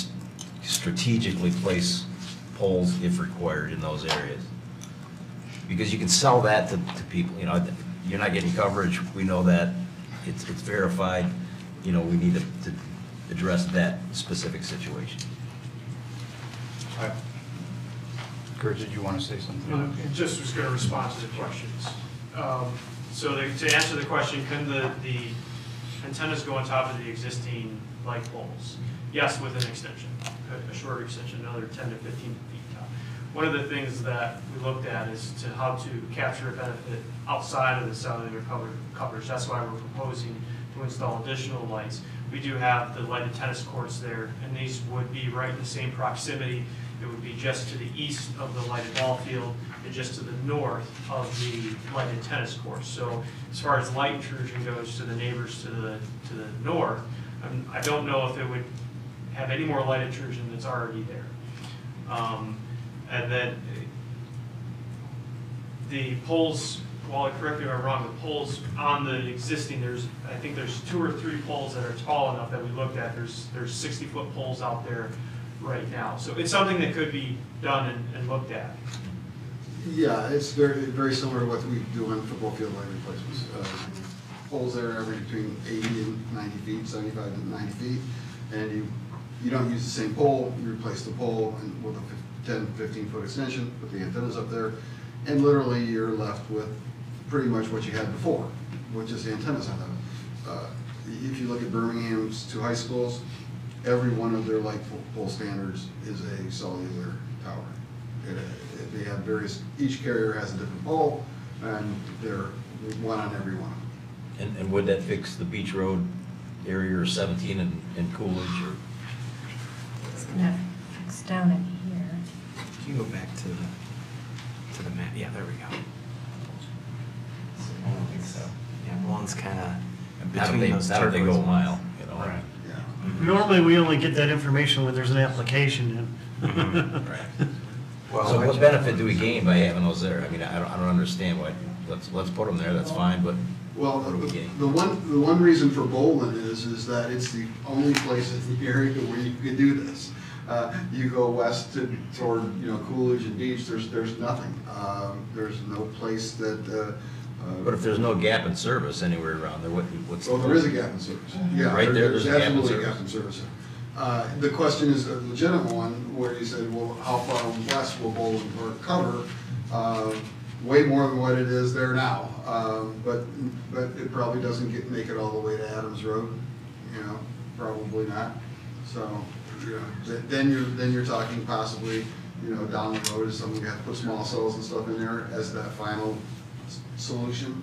strategically place poles if required in those areas. Because you can sell that to people, you're not getting coverage, we know that, it's verified, we need to address that specific situation. Kurt, did you want to say something? Just was going to respond to the questions. So to answer the question, can the antennas go on top of the existing light poles? Yes, with an extension, a shorter extension, another 10 to 15 feet tall. One of the things that we looked at is how to capture a benefit outside of the cellular coverage. That's why we're proposing to to install additional lights. We do have the lighted tennis courts there, and these would be right in the same proximity. It would be just to the east of the lighted ball field and just to the north of the lighted tennis courts. So as far as light intrusion goes to the neighbors to the north, I don't know if it would have any more light intrusion that's already there. And then the poles, well, correct me if I'm wrong, the poles on the existing, I think there's 2 or 3 poles that are tall enough that we looked at. There's 60-foot poles out there right now. So it's something that could be done and looked at. Yeah, it's very, very similar to what we do on football field light replacements. Poles there are between 80 and 90 feet, 75 to 90 feet, and you don't use the same pole, you replace the pole and with a 10, 15-foot extension, put the antennas up there, and literally you're left with pretty much what you had before, which is the antennas on them. If you look at Birmingham's 2 high schools, every one of their light pole standards is a cellular tower. They have each carrier has a different pole, and they're one on every one. And would that fix the Beach Road area or 17 and Coolidge? Or? It's gonna fix down in here. Can you go back to the map? Yeah, there we go. I don't think so. Yeah, one's kind of How do they go a mile? You know? Right. Yeah. Normally, we only get that information when there's an application in. Right. So what benefit do we gain by having those there? I mean, I don't understand why. Let's put them there. That's fine, but Well, what do we gain? the one reason for Bolin is that it's the only place in the area where you can do this. You go west toward Coolidge and Beach. There's nothing. There's no place that. But if there's no gap in service anywhere around there, what's the? Well, there is a gap in service. Yeah, Right there's a gap in absolutely a gap service. in service. The question is a legitimate one, where you said, well, how far west will Bolin Park cover? Way more than what it is there now, but it probably doesn't make it all the way to Adams Road, probably not. So, then you're talking possibly, down the road, is someone have to put small cells and stuff in there as that final solution?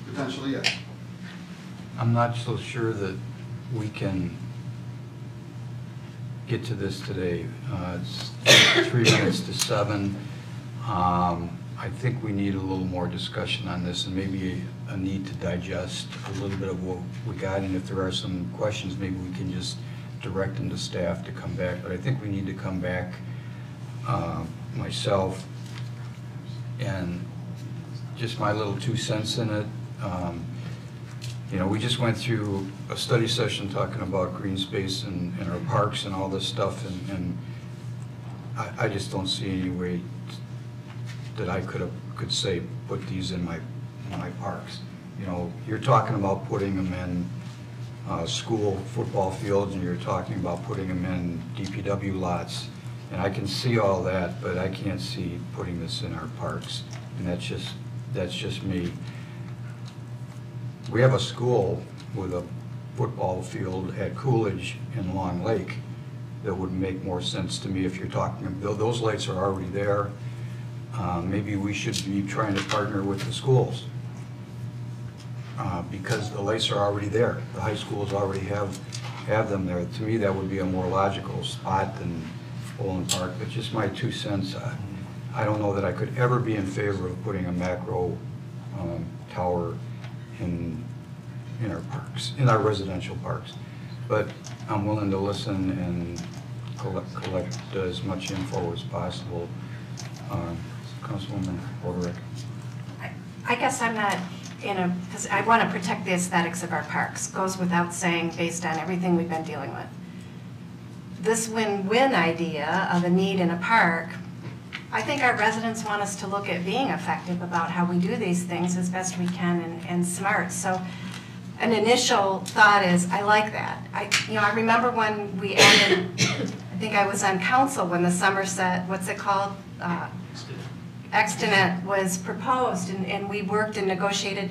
Potentially, yeah. I'm not so sure that we can get to this today. It's 3 minutes to 7. I think we need a little more discussion on this and maybe a need to digest a little bit of what we got. And if there are some questions, maybe we can just direct them to staff to come back. But I think we need to come back, myself, and just my little 2 cents in it. We just went through a study session talking about green space and our parks and all this stuff, and I just don't see any way that I could say, put these in my parks. You're talking about putting them in school football fields, and you're talking about putting them in DPW lots, and I can see all that, but I can't see putting this in our parks, and that's just me. We have a school with a football field at Coolidge and Long Lake that would make more sense to me if you're talking, those lights are already there. Maybe we should be trying to partner with the schools because the lights are already there. The high schools already have them there. To me, that would be a more logical spot than Bolin Park, but just my 2 cents. I don't know that I could ever be in favor of putting a macro tower in our parks, in our residential parks. But I'm willing to listen and collect as much info as possible. Councilwoman Broderick. I guess I'm not because I want to protect the aesthetics of our parks. Goes without saying based on everything we've been dealing with. This win-win idea of a need in a park, I think our residents want us to look at being effective about how we do these things as best we can and smart. So an initial thought is, I like that. I remember when we added, I think I was on council when the Somerset, what's it called? Extenet was proposed, and we worked and negotiated,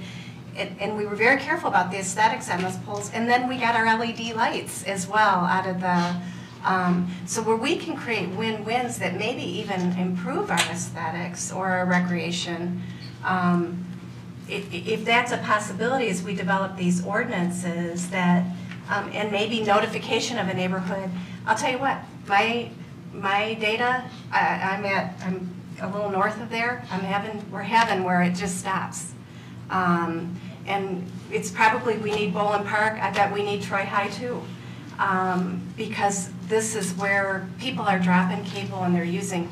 and we were very careful about the aesthetics on those poles, and then we got our LED lights as well out of the, so where we can create win-wins that maybe even improve our aesthetics or our recreation, if that's a possibility as we develop these ordinances that, and maybe notification of a neighborhood, I'll tell you what, my data, I'm a little north of there, we're having where it just stops. And it's probably, we need Bolin Park, I bet we need Troy High too. Because this is where people are dropping cable and they're using,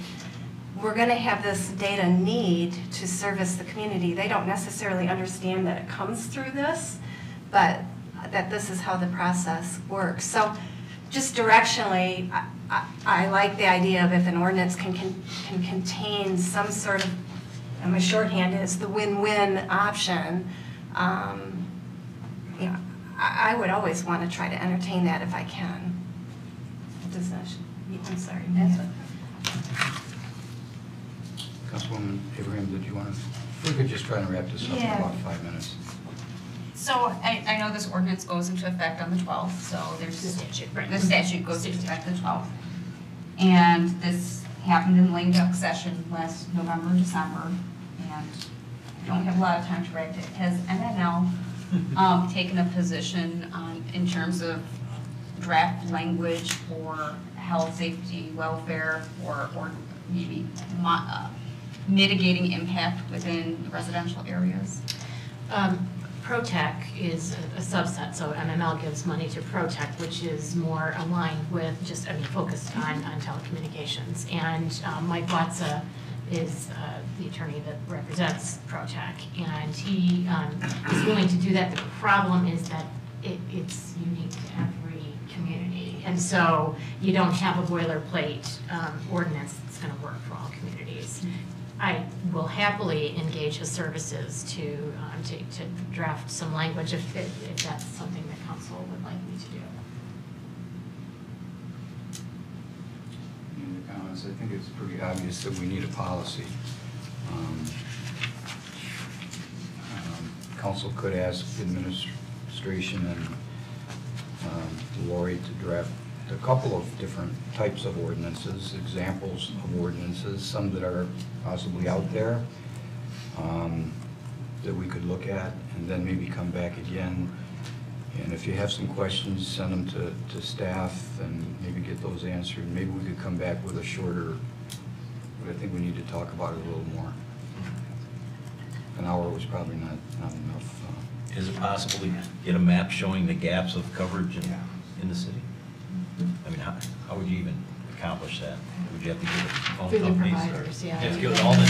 we're gonna have this data need to service the community. They don't necessarily understand that it comes through this, but that this is how the process works. So just directionally, I like the idea of if an ordinance can contain some sort of, and my shorthand is the win-win option, you know, I would always want to try to entertain that if I can. Does that, I'm sorry. Councilwoman Abraham, did you want to, we could just try and wrap this up in about 5 minutes. So I know this ordinance goes into effect on the 12th, so there's the statute goes into effect the 12th. And this happened in lame duck session last November, December, and I don't have a lot of time to write it. Has MNL taken a position in terms of draft language for health, safety, welfare, or maybe mitigating impact within residential areas? ProTech is a subset, so MML gives money to ProTech, which is more aligned with just, focused on telecommunications. And Mike Watsa is the attorney that represents ProTech, and he is willing to do that. The problem is that it's unique to every community, and so you don't have a boilerplate ordinance that's going to work for all communities. I will happily engage his services to draft some language if that's something that council would like me to do. Any other comments? I think it's pretty obvious that we need a policy. Council could ask administration and Lori to draft a couple of different types of ordinances, examples of ordinances, some that are possibly out there that we could look at, and then maybe come back again. And if you have some questions, send them to staff and maybe get those answered. Maybe we could come back with a shorter, but I think we need to talk about it a little more. An hour was probably not enough. Is it possible to get a map showing the gaps of coverage in the city? I mean, how would you even accomplish that? Would you have to give it to phone Through the companies? providers, yeah. You have to give it all the Will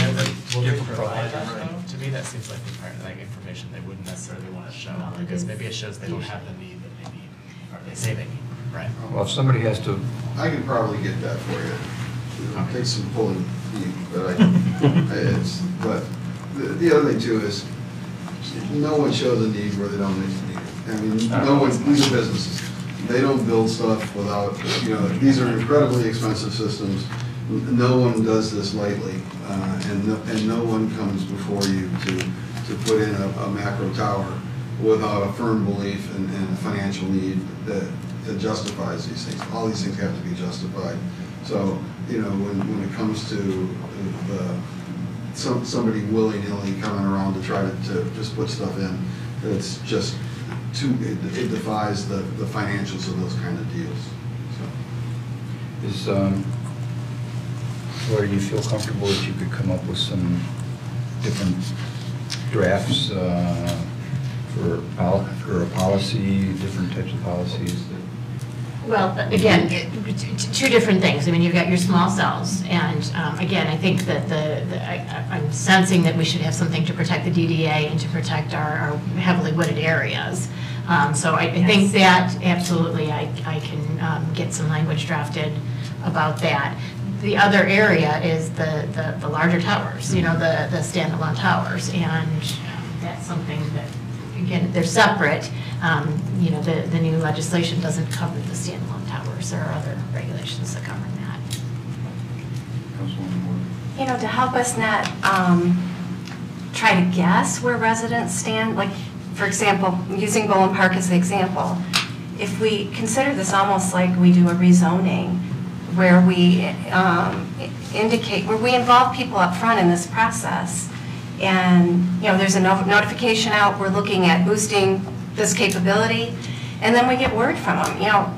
they different provide providers? that, though? To me, that seems like the part, like information they wouldn't necessarily want to show, because maybe it shows they don't have the need that they need, or they say they need, right? Well, if somebody has to, I can probably get that for you. It'll take some pulling, but but the other thing too is, no one shows a need where they don't need it. I mean, no one, these are businesses. They don't build stuff without, these are incredibly expensive systems. No one does this lightly, and no one comes before you to put in a macro tower without a firm belief and a financial need that justifies these things. All these things have to be justified. So, when it comes to somebody willy-nilly coming around to try to just put stuff in, it's just it defies the financials of those kind of deals. So. Laura, do you feel comfortable that you could come up with some different drafts for a policy, different types of policies? Well, again, two different things. I mean, you've got your small cells, and again, I think that I'm sensing that we should have something to protect the DDA and to protect our heavily wooded areas. So I think that absolutely I can get some language drafted about that. The other area is the larger towers, the standalone towers, and that's something that, again, they're separate. The new legislation doesn't cover the standalone towers. There are other regulations that cover that. To help us not try to guess where residents stand, like, for example, using Bolin Park as the example, if we consider this almost like we do a rezoning, where we indicate, where we involve people up front in this process, and, there's a notification out, we're looking at boosting this capability, and then we get word from them,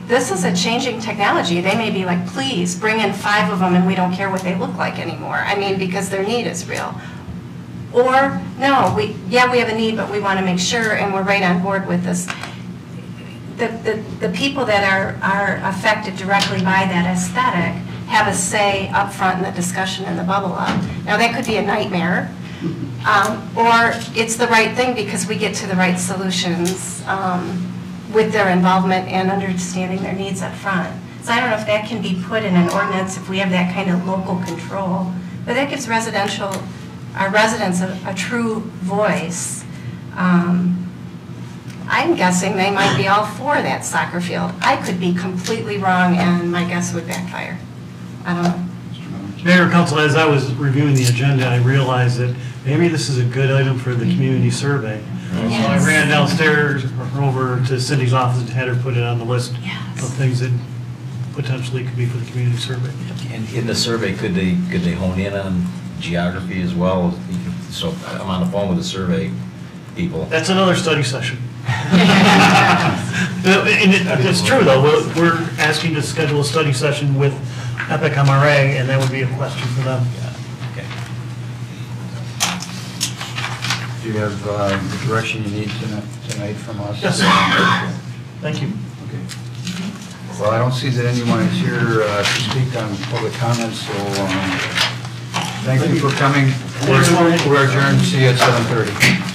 this is a changing technology. They may be like, please, bring in 5 of them and we don't care what they look like anymore. Because their need is real. Or, no, we have a need, but we want to make sure, and we're right on board with this. The people that are affected directly by that aesthetic have a say up front in the discussion in the bubble up. Now, that could be a nightmare, or it's the right thing because we get to the right solutions with their involvement and understanding their needs up front. So I don't know if that can be put in an ordinance, if we have that kind of local control, but that gives our residents a true voice. I'm guessing they might be all for that soccer field. I could be completely wrong, and my guess would backfire. I don't know. Mayor, Council, as I was reviewing the agenda, I realized that maybe this is a good item for the community survey. So I ran downstairs over to Cindy's office and had her put it on the list of things that potentially could be for the community survey. And in the survey, could they hone in on geography as well? So I'm on the phone with the survey people. That's another study session. And it's true, though. We're asking to schedule a study session with Epic MRA, and that would be a question for them. Okay. Do you have the direction you need tonight from us? Yes. Thank you. Okay. Well, I don't see that anyone is here to speak on public comments, so thank you for coming. We're adjourned. See you at 7:30.